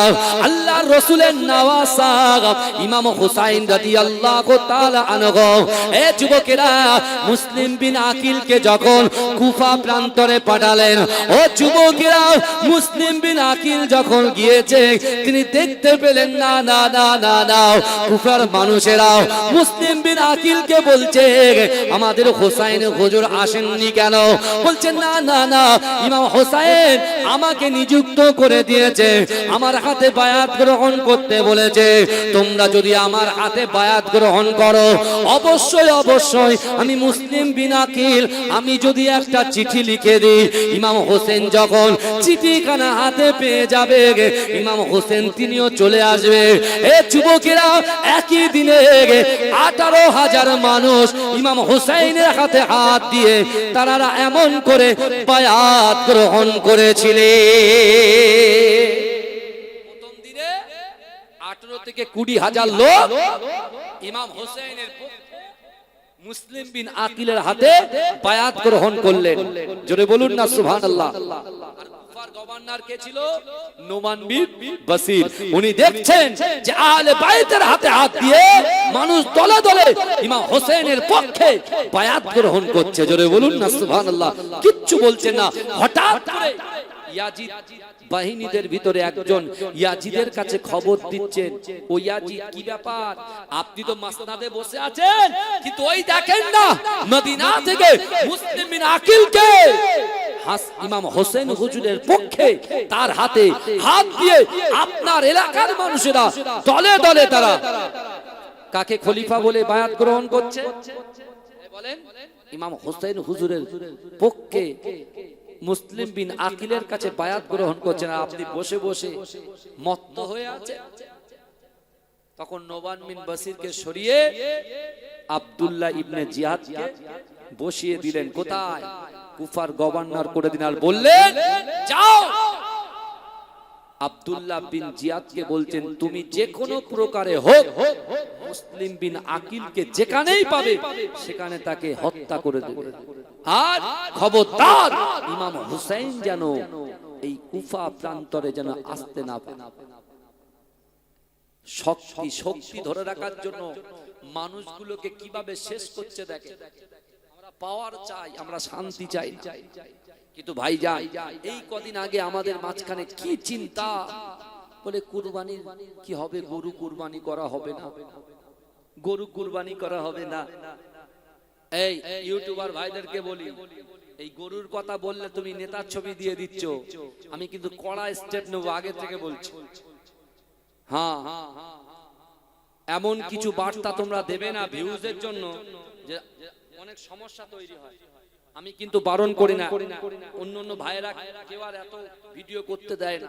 আল্লাহর রাসূলের নওয়াসা ইমাম হুসাইন রাদিয়াল্লাহু তাআলা আনহু, হে যুবকেরা, মুসলিম বিন আকিলকে যখন কুফা প্রান্তরে পাঠালেন, ও যুবকেরা, মুসলিম বিন আকিল যখন গিয়েছে তিনি দেখতে পেলেন না না না না না কুফার মানুষেরা মুসলিম বিন আকিলকে বলছে আমাদের হুসাইন হুজুর আসেননি কেন? বলছেন না না না, ইমাম হোসেন আমাকে নিযুক্ত করে দিয়েছে, আমার হাতে বায়াত গ্রহণ করতে বলেছে, তোমরা যদি আমার হাতে বায়াত গ্রহণ করো অবশ্যই অবশ্যই আমি মুসলিম বিন আকিল আমি যদি একটা চিঠি লিখে দিই, ইমাম হোসেন যখন চিঠিখানা হাতে পেয়ে যাবে ইমাম হোসেন তিনিও চলে আসবে। এ যুবকেরা, একই দিনে 18,000 মানুষ ইমাম হোসেনের হাতে হাত দিয়ে তারা এমন করে বায়াত গ্রহণ করেছিলেন। প্রথম দিনে 18 থেকে 20,000 লোক ইমাম হোসেনের মুসলিম বিন আকিলের হাতে বায়াত গ্রহণ করলেন। জোরে বলুন না সুবহানাল্লাহ। আর কুফার গভর্নর কে ছিল? নোমান বিন বাসির। উনি দেখছেন যে আহলে বাইতের হাতে হাত দিয়ে মানুষ দলে দলে ইমাম হোসেনের পক্ষে বায়াত গ্রহণ করছে। জোরে বলুন না সুবহানাল্লাহ। কিচ্ছু বলছেন না। হঠাৎ করে ইয়াজিদ বাহিনীদের ভিতরে একজন ইয়াজিদের কাছে খবর দিচ্ছেন, ও ইয়াজিদ কি ব্যাপার, আপনি তো মাসনাদে বসে আছেন কিন্তু ওই দেখেন না মদিনা থেকে মুসলিম বিন আকিলকে ইমাম হোসেন হুজুরের পক্ষে তার হাতে হাত দিয়ে আপনার এলাকার মানুষেরা দলে দলে তারা কাকে খলিফা বলে বায়াত গ্রহণ করছে? বলেন ইমাম হোসেন হুজুরের পক্ষে মুসলিম বিন আকিলের কাছে বায়াত গ্রহণ করছেন, আর আপনি বসে বসে মত্ত হয়ে আছেন। তখন নোমান বিন বাসিরকে সরিয়ে আব্দুল্লাহ ইবনে জিয়াদকে বসিয়ে দিলেন। কোথায়? কুফার গভর্নর করে দিন। আর বললেন যাও। আব্দুল্লাহ বিন জিয়াদকে বলছেন তুমি যে কোনো প্রকারে হোক মুসলিম বিন আকিলকে যেখানেই পাবে সেখানে তাকে হত্যা করে দেবে, আর খবরদার ইমাম হুসাইন যেন এই কুফা প্রান্তরে যেন আসতে না পারে। শক্তি ধরে রাখার জন্য মানুষগুলোকে কিভাবে শেষ করছে দেখে। আমরা পাওয়ার চাই, আমরা শান্তি চাই, কিন্তু ভাই যাই এই কদিন আগে আমাদের মাঝখানে কি চিন্তা, বলে কুরবানি কি হবে, গরু কুরবানি করা হবে না, গরু কুরবানি করা হবে না। এই ইউটিউবার ভাইদেরকে বলি, এই গরুর কথা বললে তুমি নেতার ছবি দিয়ে দিচ্ছ, আমি কিন্তু কড়া স্টেপ নেব, আগে থেকে বলছি। হ্যাঁ, এমন কিছু বার্তা তোমরা দেবে না ভিউজের জন্য যে অনেক সমস্যা তৈরি হয়। আমি কিন্তু বারণ করি না, অন্য অন্য ভাইয়েরা কেউ আর এত ভিডিও করতে দেয় না।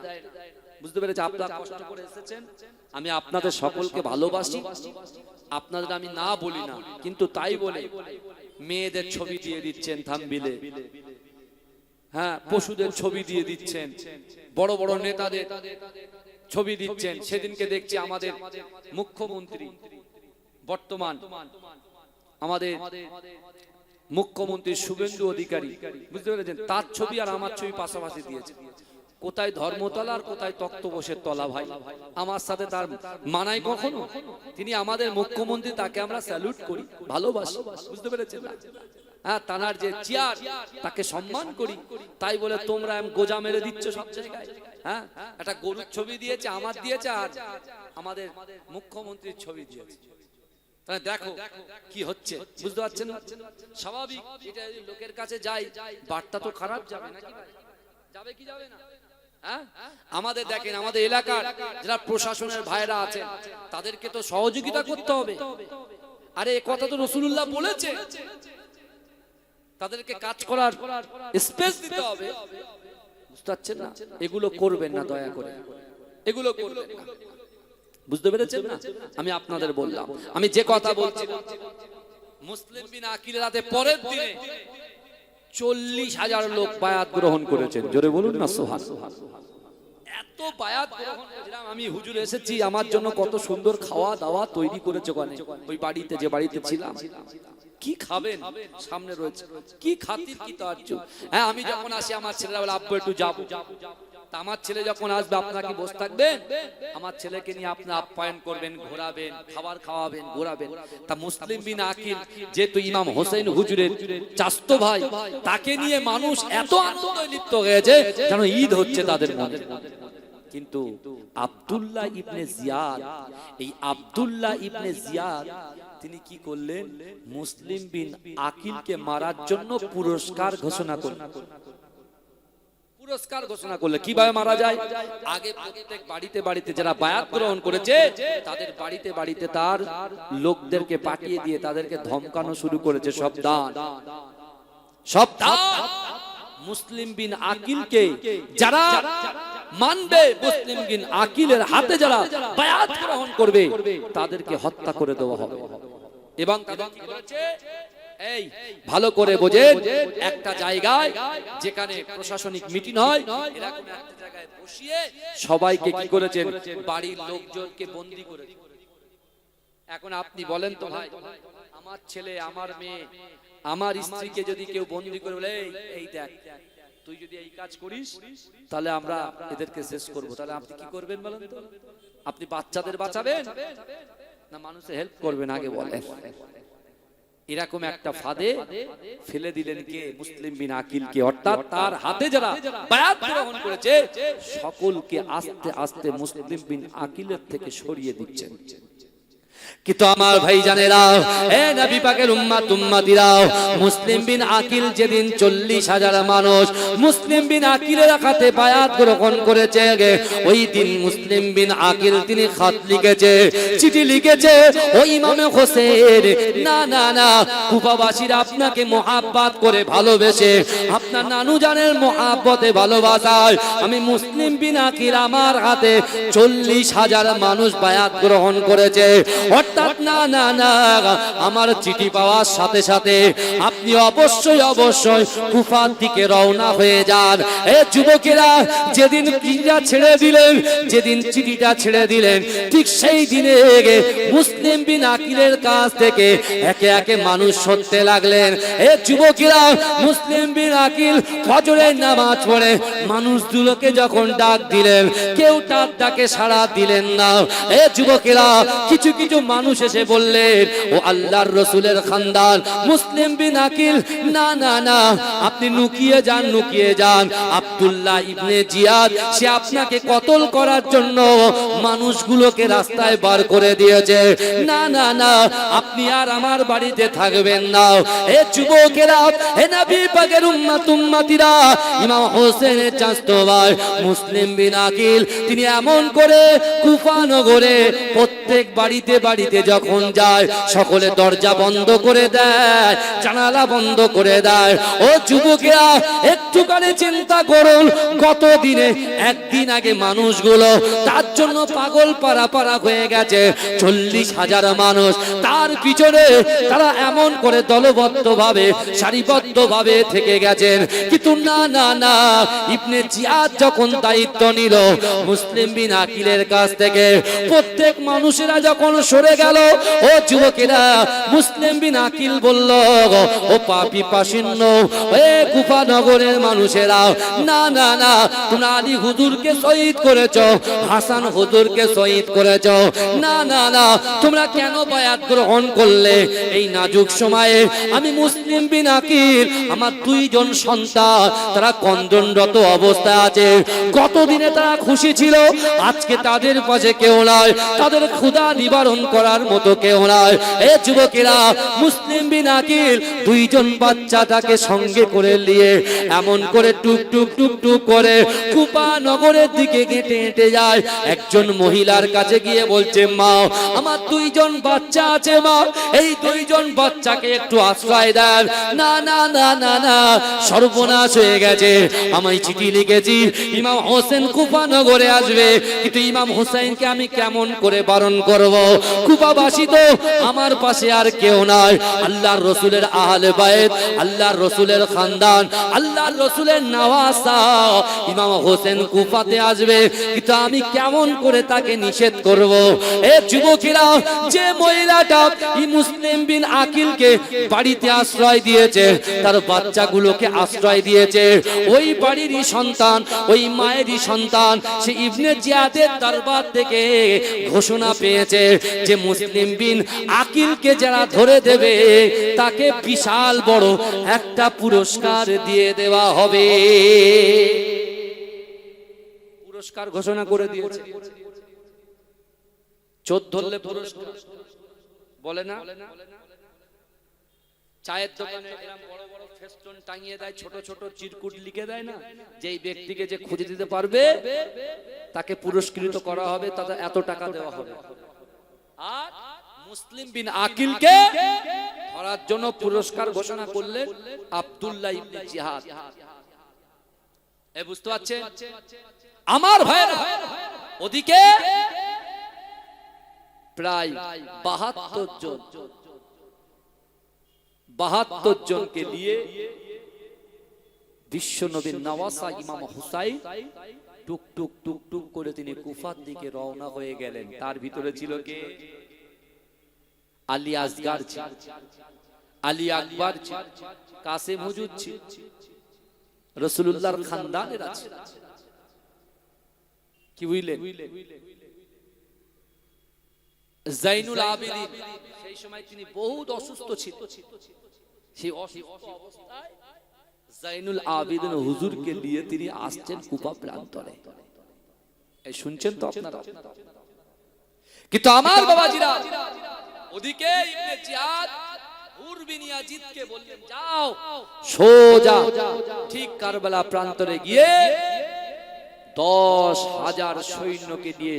বুঝতে পেরেছি আপনারা কষ্ট করে এসেছেন, আমি আপনাদের সকলকে ভালোবাসি, আপনাদের আমি না বলি না, কিন্তু তাই বলে মেয়েদের ছবি দিয়ে দিচ্ছেন থাম্বনেইলে, হ্যাঁ পশুদের ছবি দিয়ে দিচ্ছেন, বড় বড় নেতাদের ছবি দিচ্ছেন। সেদিনকে দেখছি আমাদের মুখ্যমন্ত্রী, বর্তমান আমাদের মুখ্যমন্ত্রী শুভেন্দু অধিকারী, বুঝতে পেরেছেন, তার ছবি আর আমার ছবি পাশাপাশি দিয়েছে। কোথায় ধর্মতলা আর কোথায় তক্তপোষের তলা ভাই, আমার সাথে তার মানায় কখনো? তিনি আমাদের মুখ্যমন্ত্রী, তাকে আমরা স্যালুট করি, ভালোবাসি, বুঝতে পেরেছেন না? হ্যাঁ, তানার যে চেয়ার তাকে সম্মান করি, তাই বলে তোমরা গোজা মেরে দিচ্ছ সব জায়গায়। হ্যাঁ, একটা গরুর ছবি দিয়েছে, আমার দিয়েছে, আর আমাদের মুখ্যমন্ত্রীর ছবি দিয়েছে। দেখো কি হচ্ছে, বুঝতে পারছেন? স্বাভাবিক, এটা লোকের কাছে যাই বার্তা তো খারাপ যাবে নাকি? যাবে কি যাবে না? আমাদের দেখেন, আমাদের এলাকার যারা প্রশাসনের ভাইরা আছে তাদেরকে তো সহযোগিতা করতে হবে। আরে এ কথা তো রাসূলুল্লাহ বলেছে, তাদেরকে কাজ করার স্পেস দিতে হবে, বুঝতে পারছেন না? এগুলো করবেন না দয়া করে, এগুলো করবেন না, বুঝতে পেরেছেন না? আমি আপনাদের বললাম, আমি যে কথা বলছি, মুসলিম বিন আকিল রাতে পরের দিনে 40,000 লোক বায়াত গ্রহণ করেছেন। জোরে বলুন না সুবহানাল্লাহ। এত বায়াত গ্রহণ করলাম আমি, হুজুর এসেছি, আমার জন্য কত সুন্দর খাওয়া দাওয়া তৈরি করেছে ওখানে, ওই বাড়িতে, যে বাড়িতে ছিলাম। কি খাবেন সামনে রয়েছে, কি খাতির কি তাজ্জুব। হ্যাঁ, আমি যখন আসি আমার ছেলেরা বলে আব্বু একটু যাবো, তা আমার ছেলে যখন আসবে আপনারা কি বসে থাকবেন? আমার ছেলেকে নিয়ে আপনি আপ্যায়ন করবেন, ঘোরাবেন, খাবার খাওয়াবেন, ঘোরাবেন। তা মুসলিম বিন আকিল যেহেতু ইমাম হোসেন হুজুরের চাচতো ভাই, তাকে নিয়ে মানুষ এত আনন্দে লিপ্ত হয়েছে যেন ঈদ হচ্ছে তাদের মনে। কিন্তু আব্দুল্লাহ ইবনে জিয়াদ, এই আব্দুল্লাহ ইবনে জিয়াদ তিনি কি করলেন? মুসলিম বিন আকিলকে মারার জন্য পুরস্কার ঘোষণা করলেন। পুরস্কার ঘোষণা করলে কিভাবে মারা যায়? আগে প্রত্যেক বাড়িতে বাড়িতে যারা বায়াত গ্রহণ করেছে তাদের বাড়িতে বাড়িতে তার লোকদেরকে পাঠিয়ে দিয়ে তাদেরকে ধমকানো শুরু করেছে, সাবধান সাবধান, মুসলিম বিন আকিলকে যারা মানবে, মুসলিম বিন আকিলের হাতে যারা বায়াত গ্রহণ করবে তাদেরকে হত্যা করে দেওয়া হবে। এবং তাদের কি করেছে? এই ভালো করে বোঝেন, একটা জায়গায় যেখানে প্রশাসনিক মিটিং হয়, এরকম একটা জায়গায় বসিয়ে সবাইকে কি করেছেন? বাড়ির লোকজনকে বন্দী করেছেন। এখন আপনি বলেন তো ভাই, আমার ছেলে, আমার মেয়ে, আমার স্ত্রীকে যদি কেউ বন্দী করে বলে এই দেখ তুই যদি এই কাজ করিস তাহলে আমরা এদেরকে শেষ করব, তাহলে আপনি কি করবেন বলেন তো? আপনি বাচ্চাদের বাঁচাবেন না মানুষের হেল্প করবেন? আগে বলেন। এরকম একটা ফাঁদে ফেলে দিলেন কে? মুসলিম বিন আকিলকে, অর্থাৎ তার হাতে যারা বায়াত গ্রহণ করেছে সকলকে আস্তে আস্তে মুসলিম বিন আকিলের থেকে সরিয়ে দিচ্ছেন। কিন্তু আমার ভাই জানেরা, এ নবী পাকের উম্মত উম্মতিরা, মুসলিম বিন আকিল যেদিন 40,000 মানুষ মুসলিম বিন আকিলের হাতে বায়াত গ্রহণ করেছে, ওই দিন মুসলিম বিন আকিল তিনি খত লিখেছে, চিঠি লিখেছে, ওই ইমামে হোসেন, না না না, কুফাবাসীরা আপনাকে মোহাব্বত করে ভালোবেসে, আপনার নানু জানের মোহাব্বতে ভালোবাসায় আমি মুসলিম বিন আকিল আমার হাতে 40,000 মানুষ বায়াত গ্রহণ করেছে। অর্থাৎ না না না, আমার চিঠি পাওয়ার সাথে সাথে আপনি অবশ্যই অবশ্যই কুফার দিকে রওনা হয়ে যান। এ যুবকেরা, যেদিন চিঠিটা ছেড়ে দিলেন, যেদিন চিঠিটা ছেড়ে দিলেন, ঠিক সেই দিনে মুসলিম বিন আকিলের কাছ থেকে একে একে মানুষ সরতে লাগলেন। এ যুবকেরা, মুসলিম বিন আকিল ফজরের নামাজ পড়ে মানুষগুলোকে যখন ডাক দিলেন, কেউ তার ডাকে সাড়া দিলেন না। এ যুবকেরা, কিছু কিছু মানুষ এসে বললেন, ও আল্লাহর রাসূলের খানদান মুসলিম বিন আকিল, না না না, আপনি লুকিয়ে যান, লুকিয়ে যান, আব্দুল্লাহ ইবনে জিয়াদ সে আপনাকে কতল করার জন্য মানুষগুলোকে রাস্তায় বার করে দিয়েছে, না না না, আপনি আর আমার বাড়িতে থাকবেন না। এ যুবকেরা, হে নবী পাকের উম্মত উম্মতিরা, ইমাম হোসেনের চাচতো ভাই মুসলিম বিন আকিল তিনি এমন করে কুফা নগরে প্রত্যেক বাড়িতে বাড়িতে যখন যায় সকলে দরজা বন্ধ করে দেয়, জানালা বন্ধ করে দেয়। ও যুবকেরা, একটুখানি চিন্তা করুন, কত দিনে একদিন আগে মানুষগুলো তার জন্য পাগল পারা পারা হয়ে গেছে, 40,000 মানুষ তার পিছনে তারা এমন করে দলবদ্ধ ভাবে সারিবদ্ধ ভাবে থেকে গেছেন। কিন্তু না না না, ইবনে জিয়াদ যখন দায়িত্ব নিল মুসলিম বিন আকিলের কাছ থেকে, প্রত্যেক মানুষেরা যখন সরে গেল, ও যুবকেরা, মুসলিম বিন আকিল বলল, ও পাপী পাশিন্য, এ কুফা নগরের মানুষেরা, না না না, তোমরা আলী হুজুরকে শহীদ করেছো, হাসান হুজুরকে শহীদ করেছো, না না না, তোমরা কেন বায়াত গ্রহণ করলে? এই নাজুক সময়ে আমি মুসলিম বিন আকিল, আমার 2 জন সন্তান তারা কন্দনরত অবস্থায় আছে, কতদিনে তারা খুশি ছিল, আজকে তাদের পাশে কেউ নাই, তাদের ক্ষুধা নিবারণ করার মতো কেউ নাই। এ যুবকেরা, মুসলিম বিন আকিল দুইজন বাচ্চাটাকে সঙ্গে করে নিয়ে এমন করে টুক টুক টুক টুক করে কুফা নগরের দিকে হেঁটে হেঁটে যায়। একজন মহিলার কাছে গিয়ে বলছে, মা আমার দুইজন বাচ্চা আছে মা, এই দুইজন বাচ্চাকে একটু আশ্রয় দেন। না না না না না, সর্বনাশ হয়ে গেছে, আমি চিঠি লিখেছি ইমাম হোসেন কুফা নগরে আসবে, কিন্তু ইমাম হোসেনকে আমি কেমন করে বারণ করব? কুফাবাসী তো আমার পাশে আর কেউ নাই, আল্লাহর রসুলের আহলে বায়ত, আল্লাহর রসুলের খানদান, আল্লাহর রসুলের নওয়াসা, ইমাম হোসেন কুফাতে আসবে, কিন্তু আমি কেমন করে তাকে নিষেধ করব? এ যুবকেরা, যে মহিলাটা এই মুসলিম বিন আকিলকে বাড়িতে আশ্রয় দিয়েছে, তার বাচ্চাগুলোকে আশ্রয় দিয়েছে, ওই বাড়িরই সন্তান, ওই মায়েরই সন্তান, সে ইবনে জিয়াদের দরবার থেকে ঘোষণা পেয়েছে যে মুসলিম বিন আকিলকে যারা ধরে দেবে তাকে বিশাল বড় একটা পুরস্কার দিয়ে দেওয়া হবে। পুরস্কার ঘোষণা করে দিয়েছে। চোর ধরলে পুরস্কার বলে না, চায়ের দোকানে এরকম বড় বড় ফেস্টুন টাঙিয়ে দেয়, ছোট ছোট চিরকুট লিখে দেয় না, যেই ব্যক্তিকে যে খুঁজে দিতে পারবে তাকে পুরস্কৃত করা হবে, তাতে এত টাকা দেওয়া হবে। আর মুসলিম বিন আকিলকে ধরার জন্য পুরস্কার ঘোষণা করলেন আব্দুল্লাহ ইবনে জিহাদ। এ বুঝতে পারছেন আমার ভাইরা? ওদিকে প্রায় 72 জনকে নিয়ে বিশ্ব নবীর নওয়াসা ইমাম হুসাইন টুক টুক টুক টুক করে তিনি কুফার দিকে রওনা হয়ে গেলেন। তার ভিতরে ছিল কে? আলী আসগার ছিল, আলী আকবর ছিল, কাসেম হুজুর ছিল, রাসূলুল্লাহর খানদানের আছে। কি বুঝলেন? জাইনুল আবেদিন, সেই সময় তিনি বহুত অসুস্থ ছিলেন, সেই অসুস্থ অবস্থায় জাইনুল আবেদিন হুজুরকে নিয়ে তিনি আসছেন কুফা প্রান্তরে। এই শুনছেন তো আপনারা? কিন্তু আমার বাবাজিরা, ওদিকে ইবনে জিয়াদ উরবিন ইয়াজিদকে বললেন, যাও সোজা ঠিক কারবালা প্রান্তরে গিয়ে 10,000 সৈন্যকে নিয়ে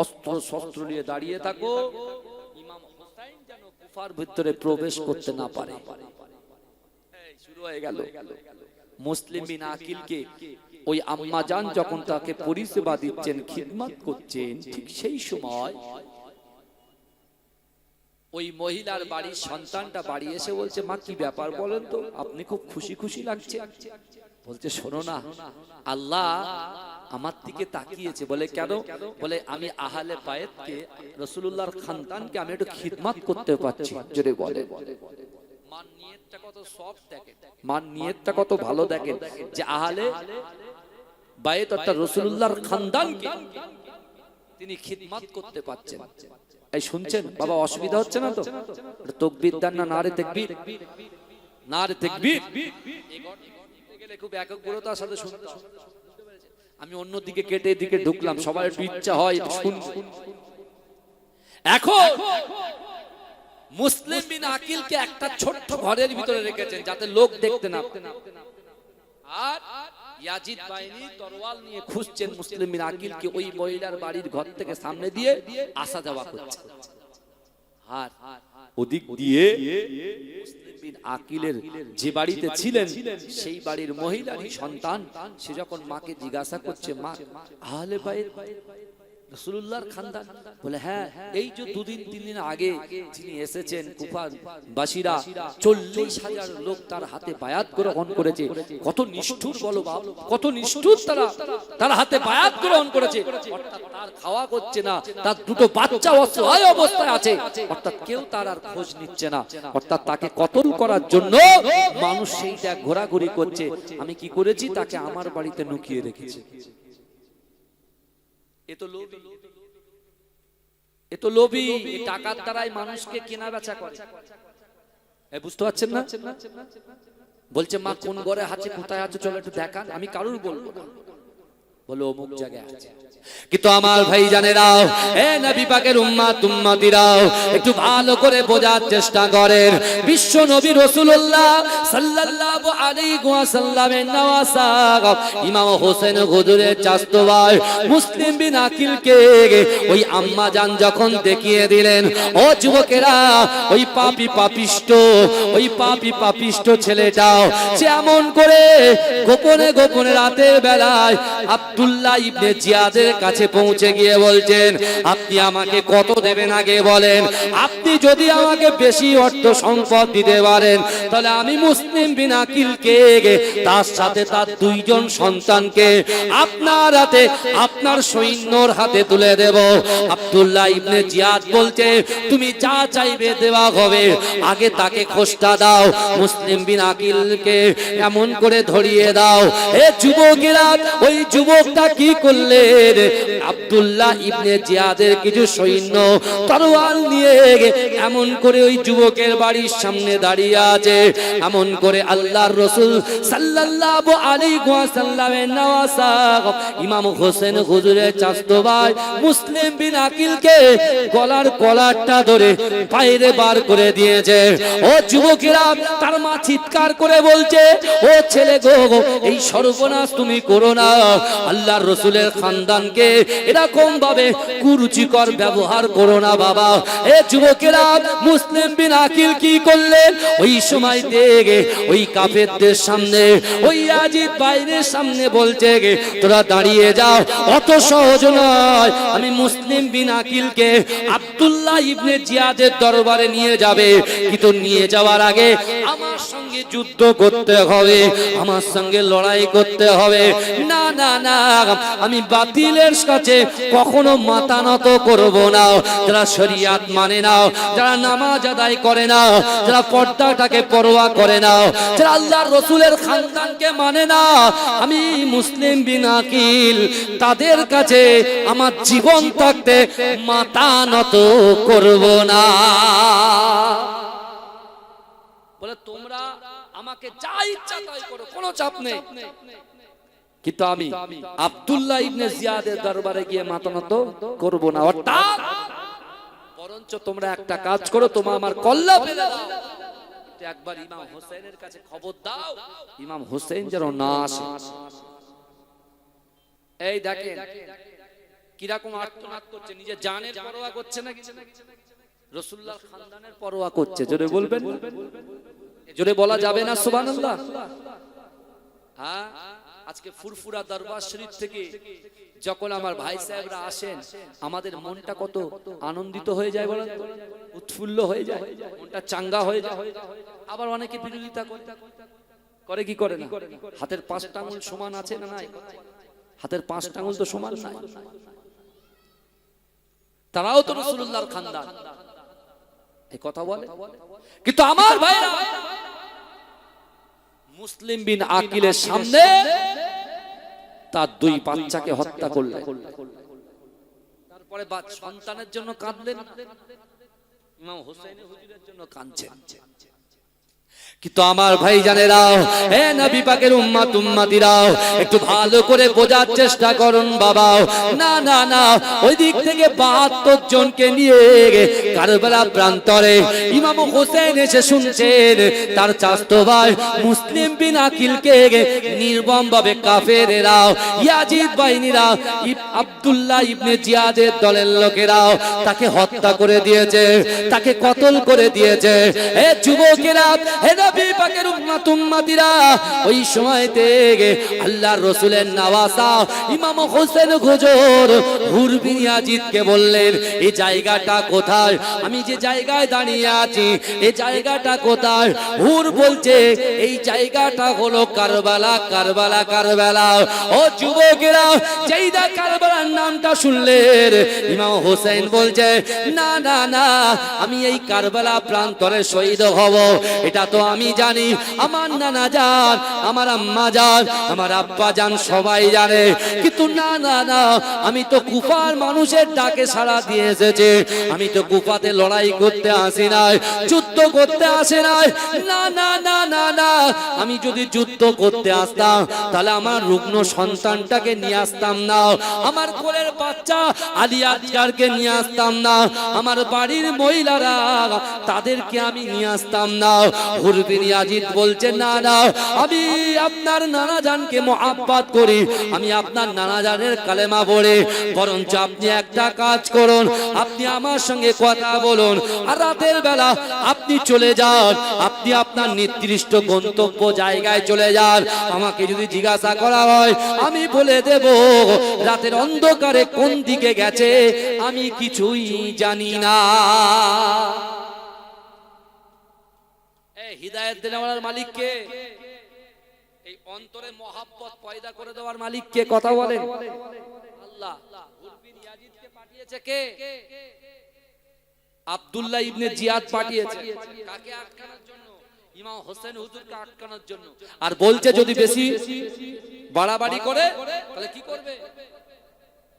অস্ত্র শস্ত্র নিয়ে দাঁড়িয়ে থাকো, ইমাম হুসাইন যেন কুফার ভিতরে প্রবেশ করতে না পারে। শুরু হয়ে গেল। মুসলিম বিন আকিলকে ওই আম্মা জান যখন তাকে পরিষেবা দিচ্ছেন, খিদমত করছেন, ঠিক সেই সময় ওই মহিলার বাড়ির সন্তানটা বাড়ি এসে বলছে, মা কি ব্যাপার বলেন তো, আপনি খুব খুশি খুশি লাগছে। বলছে, শোনো না, আল্লাহ আমার দিকে তাকিয়েছে। বলে কেন? বলে আমি আহলে বায়তকে, রাসূলুল্লাহর খানদানকে আমি একটু খিদমত করতে পারছি। জোরে বলে, মান নিয়তটা কত সফট দেখেন, মান নিয়তটা কত ভালো দেখেন, যে আহলে বায়ত অর্থাৎ রাসূলুল্লাহর খানদানকে তিনি খিদমত করতে পারছেন। এই শুনছেন বাবা? অসুবিধা হচ্ছে না তো? তাকবীর দেন না, নারে তাকবীর, নারে তাকবীর। খুব একগ্রতার সাথে শুনতে। আমি অন্যদিকে কেটে এদিকে ঢুকলাম, সবার একটু ইচ্ছা হয় শুনতে। এখন মুসলিম বিন আকিলকে একটা ছোট্ট ঘরের ভিতরে রেখেছেন যাতে লোক দেখতে না। আর ইয়াজিদ বাহিনী তরোয়াল নিয়ে খুঁজছেন মুসলিম বিন আকিলকে, ওই মহিলার বাড়ির ঘর থেকে সামনে দিয়ে আসা যাওয়া করছে। আর ওদিক দিয়ে মুসলিম বিন আকিলের যে বাড়িতে ছিলেন সেই বাড়ির মহিলারই সন্তান, সে যখন মাকে জিজ্ঞাসা করছে, মা আহলে বায়ত রাসূলুল্লাহর খানদান? বলে হ্যাঁ, এই যে 2-3 দিন আগে যিনি এসেছেন কুফার বাসীরা 40,000 লোক তার হাতে বায়াত গ্রহণ করেছে। কত নিষ্ঠুর বলো বাপ, কত নিষ্ঠুর তার হাতে বায়াত গ্রহণ করেছে। অর্থাৎ তার খাওয়া করছে না, তার দুটো বাচ্চা অসহায় অবস্থায় আছে, অর্থাৎ কেউ তার আর খোঁজ নিচ্ছে না। অর্থাৎ তাকে কতল করার জন্য মানুষ সেইটা ঘোরাঘুরি করছে। আমি কি করেছি? তাকে আমার বাড়িতে লুকিয়ে রেখেছি। এ তো লোভী, টাকার দ্বারাই মানুষকে কেনা বেচা করে। বুঝতে পারছেন না? বলছে, মা কোন ঘরে আছে, কোথায় আছে, চলো একটু দেখান। আমি কারুর বলবো না, বলো অমুক জায়গায় আছে। কিন্তু আমার ভাই জানেরাও, এ নবী পাকের উম্মত উম্মতিরাও, একটু ভালো করে বোঝার চেষ্টা করেন। বিশ্ব নবী রাসূলুল্লাহ সাল্লাল্লাহু আলাইহি ওয়াসাল্লামের নওয়াসা ইমাম হোসেন হুজুরের চাচতো ভাই মুসলিম বিন আকিলকে ওই আম্মা জান যখন দেখিয়ে দিলেন, ও যুবকেরা, ওই পাপী ছেলেটাও যেমন করে গোপনে গোপনে রাতের বেলায় আব্দুল্লাহ ইবনে জিয়াদের কাছে পৌঁছে গিয়ে বলছেন, আপনি আমাকে কত দেবেন আগে বলেন, আপনি যদি আমাকে বেশি অর্থ সম্পদ দিতে পারেন তাহলে আমি মুসলিম বিন আকিলকে তার সাথে তার দুইজন সন্তানকে আপনার হাতে, আপনার সৈন্যর হাতে তুলে দেব। আব্দুল্লাহ ইবনে জিয়াদ বলছে, তুমি যা চাইবে দেওয়া হবে, আগে তাকে খোঁজটা দাও, মুসলিম বিন আকিলকে এমন করে ধরিয়ে দাও। এ যুবকেরা, ওই যুবকটা কি করলেন, আব্দুল্লাহ ইবনে জিয়াদের কিছু সৈন্য তরোয়াল নিয়ে এমন করে ওই যুবকের বাড়ির সামনে দাঁড়িয়ে আছে। এমন করে আল্লাহর রাসূল সাল্লাল্লাহু আলাইহি ওয়াসাল্লামের নওয়াসা ইমাম হোসেন হুজুরের চাচতো ভাই মুসলিম বিন আকিলকে গলার কলারটা ধরে বাইরে বার করে দিয়েছে। ও যুবকেরা, তার মা চিৎকার করে বলছে, ও ছেলে গো, এই সর্বনাশ তুমি করো না, আল্লাহর রাসূলের খানদানকে এরকম ভাবে কুরুচিকর ব্যবহার করো না বাবা। এ যুবকেরা, মুসলিম বিন আকিল কি করলেন, ওই সময় দেখে ওই কাফেরদের সামনে, ওই ইয়াজিদ বাইরের সামনে বলছে, তোরা দাঁড়িয়ে যাও, অত সহজ নয়, আমি মুসলিম বিন আকিলকে আব্দুল্লাহ ইবনে জিয়াদের দরবারে নিয়ে যাবে, কিন্তু নিয়ে যাওয়ার আগে আমার সঙ্গে যুদ্ধ করতে হবে, আমার সঙ্গে লড়াই করতে হবে। না না না, আমি বাতিলের কাছে কখনো মাথা নত করব না। যারা শরিয়াত মানে না, যারা নামাজ আদায় করে না, যারা পর্দাটাকে পরোয়া করে না, যারা আল্লাহর রাসূলের খানদানকে মানে না, আমি মুসলিম বিন আকিল তাদের কাছে আমার জীবন থাকতে মাথা নত করব না। বলে তোমরা আমাকে যা ইচ্ছা তাই করো, কোনো চাপ নেই, কিন্তু আমি আব্দুল্লাহ ইবনে জিয়াদের দরবারে গিয়ে মাথা নত করব না। অর্থাৎ বরঞ্চ তোমরা একটা কাজ করো, তোমরা আমার কল্লা ফেলে দাও, একবার ইমাম হোসেনের কাছে খবর দাও, ইমাম হোসেন যেন না আসে। এই দেখেন কিরকম আত্মনাদ করছে, নিজের জানের পরোয়া করছে না, রাসূলুল্লাহর খানদানের পরোয়া করছে। জোরে বলবেন, জোরে বলা যাবে না সুবহানাল্লাহ? হ্যাঁ, আজকে ফুরফুরা দরবার শরীফ থেকে যখন আমার ভাই সাহেবরা আসেন, আমাদের মনটা কত আনন্দিত হয়ে যায় বলেন, উৎফুল্ল হয়ে যায়, মনটা চাঙ্গা হয়ে যায়। আবার অনেকে বিরোধিতা করে, কি করে না? হাতের 5টা আঙ্গুল সমান আছে না নাই? হাতের 5টা আঙ্গুল তো সমান নাই। তারাও তো রাসূলুল্লাহর খানদান, এই কথা বলে। কিন্তু আমার ভাইরা মুসলিম বিন আকিলের সামনে তার 2 বাচ্চাকে হত্যা করলেন, তারপরে সন্তানের জন্য কাঁদলেন, ইমাম হোসেন হুজুরের জন্য কাঁদছেন। কিন্তু আমার ভাই জানেরাও, হে নবী পাকের উম্মত উম্মতিরাও, একটু ভালো করে বোঝার চেষ্টা করুন বাবা। না না না, ওই দিক থেকে 72 জনকে নিয়ে কারবালা প্রান্তরে ইমাম হোসেন এসে শুনছেন তার চাচতো ভাই মুসলিম বিন আকিলকে নির্মম ভাবে কাফেরেরা, ইয়াজিদ বাহিনীরা, আব্দুল্লাহ ইবনে জিয়াদের দলের লোকেরা তাকে হত্যা করে দিয়েছে, তাকে কতল করে দিয়েছে। হে যুবকেরা, হে নবী পাকের উম্মত উম্মতিরা, ওই সময়তে আল্লাহর রাসূলের নওয়াসা ইমাম হোসেন হুজুর হুর বিন ইয়াজিদকে বললেন, এই জায়গাটা কোথায়? আমি যে জায়গায় দাঁড়িয়ে আছি এই জায়গাটা কোথায়? হুর বলছে, এই জায়গাটা হলো কারবালা, কারবালা, কারবালা। ও যুবকেরা, যেই দা কারবালার নামটা শুনলেন, ইমাম হোসেন বলছে, না না না, আমি এই কারবালা প্রান্তরে শহীদ হব, এটা তো আমি জানি, আমার নানা জান, আমার আম্মা জান, আমার আব্বা জান সবাই জানে, কিন্তু না না না, আমি তো কুফার মানুষের ডাকে সাড়া দিয়ে এসেছে। আমি তো কুফাতে লড়াই করতে আসি নাই, যুদ্ধ করতে আসে নাই। না না না না না, আমি যদি যুদ্ধ করতে আসতাম তাহলে আমার রুগ্ন সন্তানটাকে নিয়ে আসতাম না, আমার কোলের বাচ্চা আলী আসগারকে নিয়ে আসতাম না, আমার বাড়ির মহিলারা তাদেরকে আমি নিয়ে আসতাম না। হুর বিন ইয়াজিদ বলছে না না, আমি আপনার নানা জানকে মহব্বত করি, আমি আপনার নানা জানের কালেমা পড়ে, বরঞ্চ আপনি একটা কাজ করুন, আপনি আমার সঙ্গে কথা বলুন, আর রাতের বেলা আপনি চলে যান, আপনি আপনার নির্দিষ্ট গন্তব্য জায়গায় চলে যান। আমাকে যদি জিজ্ঞাসা করা হয় আমি বলে দেব রাতের অন্ধকারে কোন দিকে গেছে আমি কিছুই জানি না। এই হিদায়াত দেওয়ার মালিক কে? এই অন্তরে মহব্বত পয়দা করে দেওয়ার মালিক কে? কথা বলেন। আল্লাহ। হুর বিন ইয়াজিদকে পাঠিয়েছে কে? আব্দুল্লাহ ইবনে জিয়াদ পাঠিয়েছে। কাকে আটকানোর জন্য? ইমাম হোসেন হুজুরকে আটকানোর জন্য। আর বলছে যদি বেশি বাড়াবাড়ি করে তাহলে কি করবে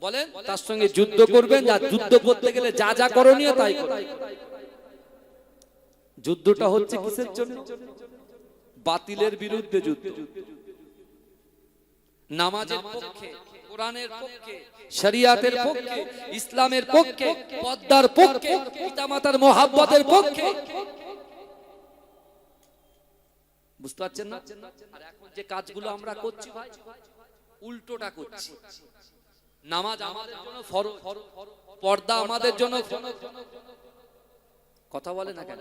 বলেন? তার সঙ্গে যুদ্ধ করবেন, আর যুদ্ধ করতে গেলে যা যা করণীয় তাই করবেন। যুদ্ধটা হচ্ছে কিসের জন্য? বাতিলের বিরুদ্ধে যুদ্ধ। নামাজের পক্ষে, কোরআনের পক্ষে, শরিয়াতের পক্ষে, ইসলামের পক্ষে, পর্দার পক্ষে, পিতামাতার মহব্বতের পক্ষে। বুঝতে পারছেন না? আর এখন যে কাজগুলো আমরা করছি ভাই, উল্টোটা করছি। নামাজ আমাদের জন্য ফরজ, পর্দা আমাদের জন্য ফরজ। কথা বলে না কেন?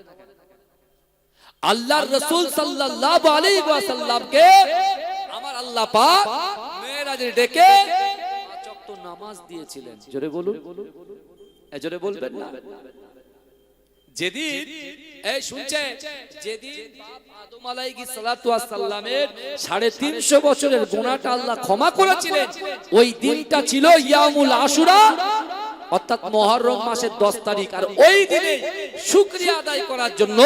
আল্লাহর রাসূল সাল্লাল্লাহু আলাইহি ওয়াসাল্লামকে আমার আল্লাহ পাক মেরাজে ডেকে 5 ওয়াক্ত নামাজ দিয়েছিলেন। জোরে বলুন, জোরে বলবেন না? যেদিন এই শুনছে, যেদিন বাপ আদম আলাইহিস সালাতু ওয়াস সালামের 350 বছরের গুনাহটা আল্লাহ ক্ষমা করেছিলেন, ওই দিনটা ছিল ইয়ামুল আশুরা, অর্থাৎ মুহররম মাসের 10 তারিখ। আর ওই দিনে শুকরিয়া আদায় করার জন্য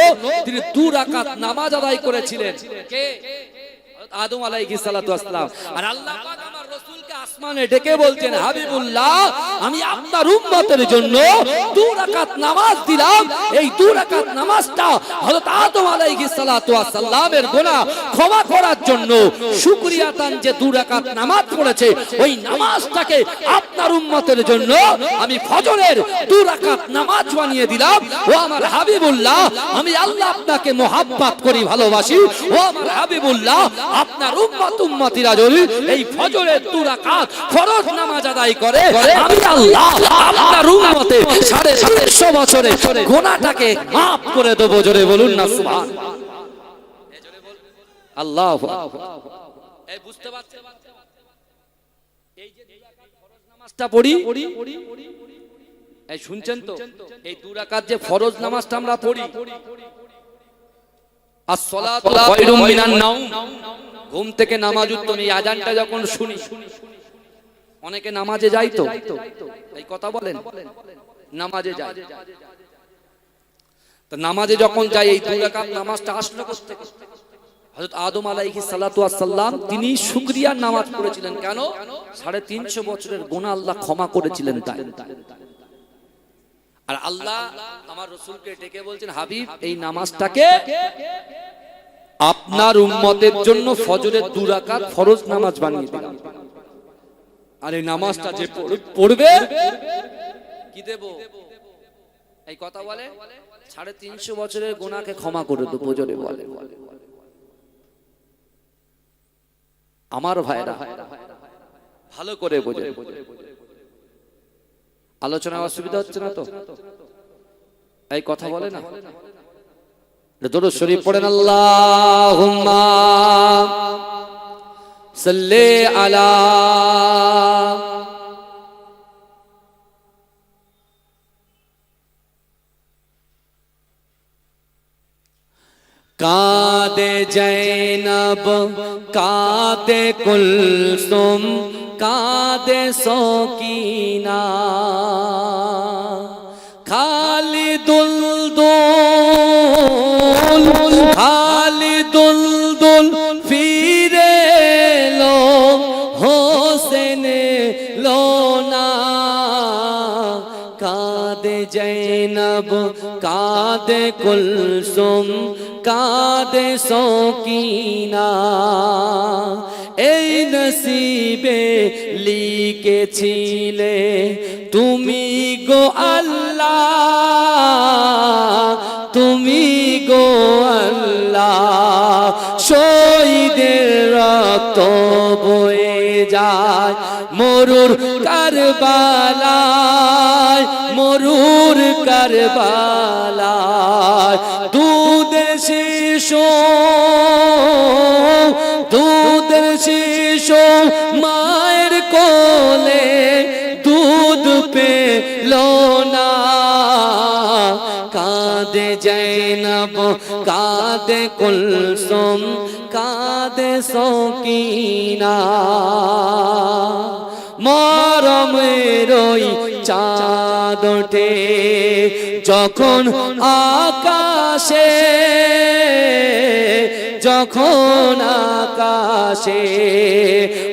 তিনি 2 রাকাত নামাজ আদায় করেছিলেন। কে? আদম আলাইহিস সালাতু ওয়াস সালাম। আর আল্লাহ পাক আমার রাসূলকে আসমানে ডেকে বলছেন, হাবিবুল্লাহ, আমি আপনার উম্মতের জন্য 2 রাকাত নামাজ দিলাম। এই 2 রাকাত নামাজটা হযরত আদম আলাইহিস সালাতু ওয়াস সালামের গুনাহ ক্ষমা করার জন্য শুকরিয়াতান যে 2 রাকাত নামাজ পড়েছে, ওই নামাজটাকে আপনার উম্মতের জন্য আমি ফজরের 2 রাকাত নামাজ বানিয়ে দিলাম। ও আমার হাবিবুল্লাহ, আমি আল্লাহ আপনাকে মহব্বত করি, ভালোবাসি। ও আমার হাবিবুল্লাহ, আপনার উম্মত উম্মতিরা যদি এই ফজরের 2 রাকাত ফরজ নামাজ আদায় করে, আমি আল্লাহ আপনার উম্মতের 750 বছরের গুনাহটাকে maaf করে দেব। জোরে বলুন না সুবহান আল্লাহু আকবার। এই বুঝতে পারছেন? এই যে 2 রাকাত ফরজ নামাজটা পড়ি, এই শুনছেন তো? এই 2 রাকাত যে ফরজ নামাজটা আমরা পড়ি, as-salatu khayrun minan nawm, ঘুম থেকে নামাজ উত্তম। এই আজানটা যখন শুনি, অনেকে নামাজে যায় তো, এই কথা বলেন, নামাজে যায়। তো নামাজে যখন যায়, এই 2 রাকাত নামাজটা আসলো করতে, হযরত আদম আলাইহিস সালাতু ওয়াস সালাম তিনি শুকরিয়ার নামাজ পড়েছিলেন। কেন? 350 বছরের গুনাহ আল্লাহ ক্ষমা করেছিলেন তাই। আর আল্লাহ আমার রাসূলকে ডেকে বলছেন, হাবিব, এই নামাজটাকে আপনার উম্মতের জন্য ফজরের 2 রাকাত ফরজ নামাজ বানিয়ে দিলাম। আর এই নামাজটা যে পড়বে কি দেব? এই কথা বলে 350 বছরের গুনাহকে ক্ষমা করে দেব। জোরে বলে আমার ভাইরা, ভালো করে বোঝে। আলোচনা অসুবিধা হচ্ছে না তো? এই কথা বলে না? দরুদ শরীফ পড়েন, আল্লাহুম্মা সাল্লি আলা কাদে জৈনব, কাদে কুলসুম, কাদে সকিনা, খালিদুল দুল, খালিদুল কাঁদে জৈনব কাঁদে কুলসুম কাঁদে সকিনা এই নসিবে লিখেছিলে তুমি গো আল্লাহ তুমি গো আল্লাহ শহীদের রক্ত বয়ে যায় মরুর কারবালায় মরুর কারবালায় দুধের শিশু দুধের শিশু মায়ের কোলে দুধ পেল না কাঁদে জৈনব কাঁদে কুলসুম কাঁদে সকিনা মরমের ওই চাঁদ ওঠে যখন আকাশে যখন আকাশে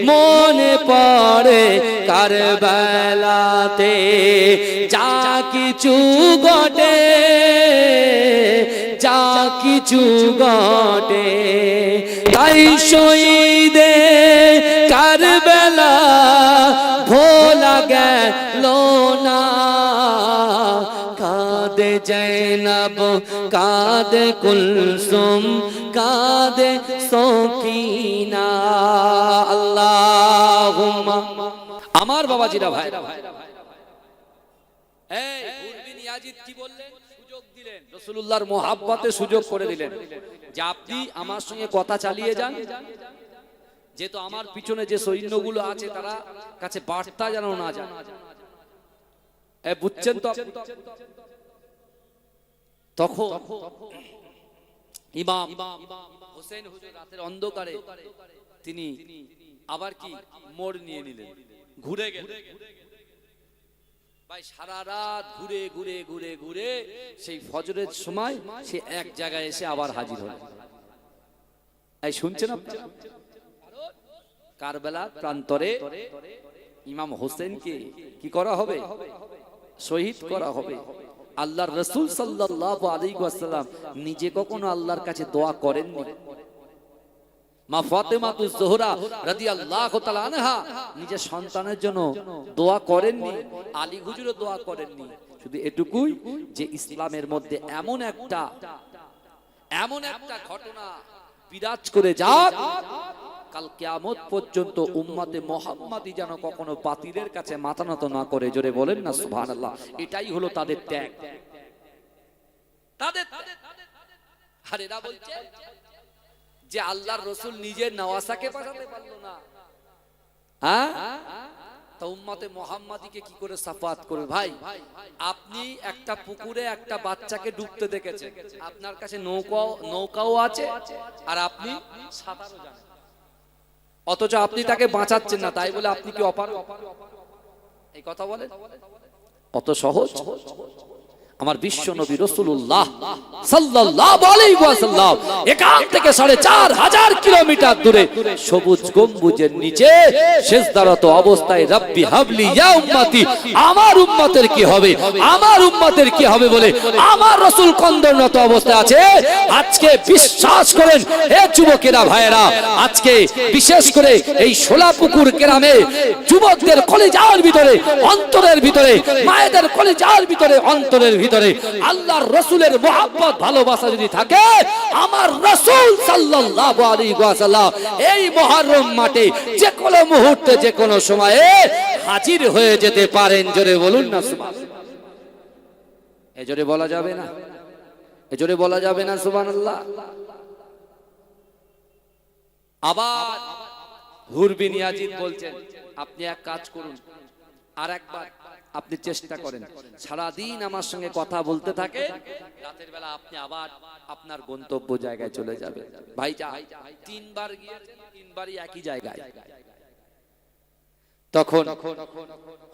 মনে পড়ে কারবালাতে যা কিছু ঘটে যা কিছু ঘটে তাই শহীদে কারবালা ভোলা গেল না কাঁদে জৈনব কাঁদে কুলসুম কাঁদে সকিনা আল্লাহুম্মা আমার বাবাজিরা ভাই এই হুরবিন ইয়াজিদ কি বললেন সুযোগ দিলেন রাসূলুল্লাহর মোহাব্বতে সুযোগ করে দিলেন যে আপনি আমার সঙ্গে কথা চালিয়ে যান যেহেতু আমার পিছনে যে সৈন্যগুলো আছে তারা কাছে বার্তা যেন না যায় বুঝছেন তো তখন ইমাম হোসেন হুজুর রাতের অন্ধকারে তিনি আবার কি মোড় নিয়ে নিলেন ঘুরে গেলেন ভাই সারা রাত ঘুরে ঘুরে ঘুরে ঘুরে সেই ফজরের সময় সে এক জায়গায় এসে আবার হাজির হলেন এই শুনছেন আপনারা কারবালার প্রান্তরে ইমাম হোসেনকে কি করা হবে শহীদ করা হবে আল্লাহর রাসূল সাল্লাল্লাহু আলাইহি ওয়াসাল্লাম নিজে কখনো আল্লাহর কাছে দোয়া করেননি মা ফাতেমাতুজ জোহরা রাদিয়াল্লাহু তাআলা আনহা নিজের সন্তানের জন্য দোয়া করেননি আলী হুজুরও দোয়া করেননি শুধু এটুকুই যে ইসলামের মধ্যে এমন একটা ঘটনা বিরাজ করে যাক কাল কিয়ামত পর্যন্ত উম্মতে মুহাম্মাদি যেন কখনো বাতিলের কাছে মাথা নত না করে জোরে বলেন না সুবহানাল্লাহ এটাই হলো তাদের ত্যাগ তাদের আর এরা বলছে যে আল্লাহর রাসূল নিজের নওয়াসাকে পাঠাতে পারলো না হ্যাঁ তো উম্মতে মুহাম্মাদিকে কি করে সাফাত করবে ভাই আপনি একটা পুকুরে একটা বাচ্চাকে ডুবতে দেখেছেন আপনার কাছে নৌকাও আছে আর আপনি সাঁতারও জানেন অথচ আপনি তাকে বাঁচাচ্ছেন না তাই বলে আপনি কি অপারগ এই কথা বলেন অত সহজ আমার বিশ্ব নবী রাসূলুল্লাহ সাল্লাল্লাহু আলাইহি ওয়াসাল্লাম এখান থেকে 4500 কিলোমিটার দূরে সবুজ গম্বুজের নিচে সিজদারত অবস্থায় রব্বি হাবলি ইয়া উম্মতি আমার উম্মতের কি হবে আমার উম্মতের কি হবে বলে আমার রাসূল কন্দররত অবস্থায় আছে আজকে বিশ্বাস করেন হে যুবকেরা ভাইরা আজকে বিশেষ করে এই শোলাপুকুর গ্রামে যুবকদের কলিজার ভিতরে অন্তরের ভিতরে মায়েদের কলিজার ভিতরে অন্তরের ভিতরে আল্লাহর রাসূলের মুহাব্বত ভালোবাসা যদি থাকে আমার রাসূল সাল্লাল্লাহু আলাইহি ওয়াসাল্লাম এই মুহররম মাঠে যে কোনো মুহূর্তে যে কোনো সময়ে হাজির হয়ে যেতে পারেন জোরে বলুন না সুবহানাল্লাহ এই জোরে বলা যাবে না এই জোরে বলা যাবে না সুবহানাল্লাহ আবার হুরবিন ইয়াজিদ বলছেন আপনি এক কাজ করুন আর একবার আপনি চেষ্টা করেন সারা দিন আমার সঙ্গে কথা বলতে থাকে রাতের বেলা আপনি আবার আপনার গন্তব্য জায়গায় চলে যাবেন ভাই যা তিনবার গিয়েছেন তিনবারই একই জায়গায় তখন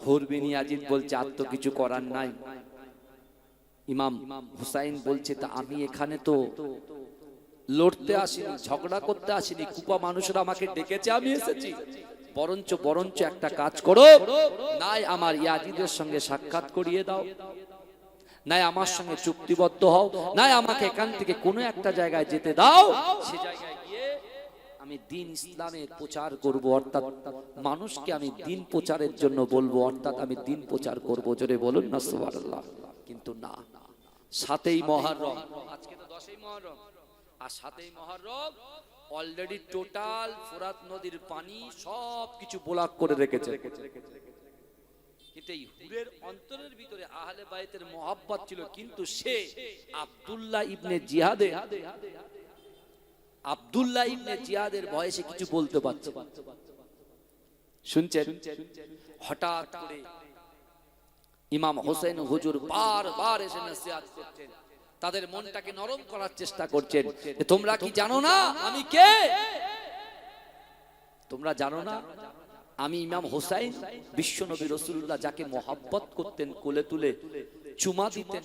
হুরবিন ইয়াজিদ বলছে আর তো কিছু করার নাই ইমাম হুসাইন বলছে তা আমি এখানে তো লড়তে আসিনি ঝগড়া করতে আসিনি কুপা মানুষরা আমাকে ডেকেছে আমি এসেছি বরঞ্চ একটা কাজ করো, নাই আমার ইয়াজিদের সঙ্গে সাক্ষাৎ করিয়ে দাও, নাই আমার সঙ্গে চুক্তিবদ্ধ হও, নাই আমাকে এখান থেকে কোনো একটা জায়গায় যেতে দাও, সে জায়গায় গিয়ে আমি দ্বীন ইসলামের প্রচার করব, অর্থাৎ মানুষকে আমি দ্বীন প্রচারের জন্য বলবো, অর্থাৎ আমি দ্বীন প্রচার করব। জোরে বলুন না সুবহানাল্লাহ। কিন্তু না, 7ই মুহররম, আজকে তো 10ই মুহররম, আর 7ই মুহররম অলরেডি টোটাল ফোরাত নদীর পানি সবকিছু ব্লক করে রেখেছে। কিন্তু এই হুরের অন্তরের ভিতরে আহলে বাইতের মহব্বত ছিল, কিন্তু সে আব্দুল্লাহ ইবনে জিয়াদের ভয়ে সে কিছু বলতে পারছে। শুনছেন? হঠাৎ করে ইমাম হোসেন হুজুর বারবার এসে নসিহত করছেন, তাদের মনটাকে নরম করার চেষ্টা করছেন। তোমরা কি জানো না আমি কে? তোমরা জানো না আমি ইমাম হোসাইন, বিশ্বনবী রাসূলুল্লাহ যাকে মহব্বত করতেন, কোলে তুলে চুমা দিতেন,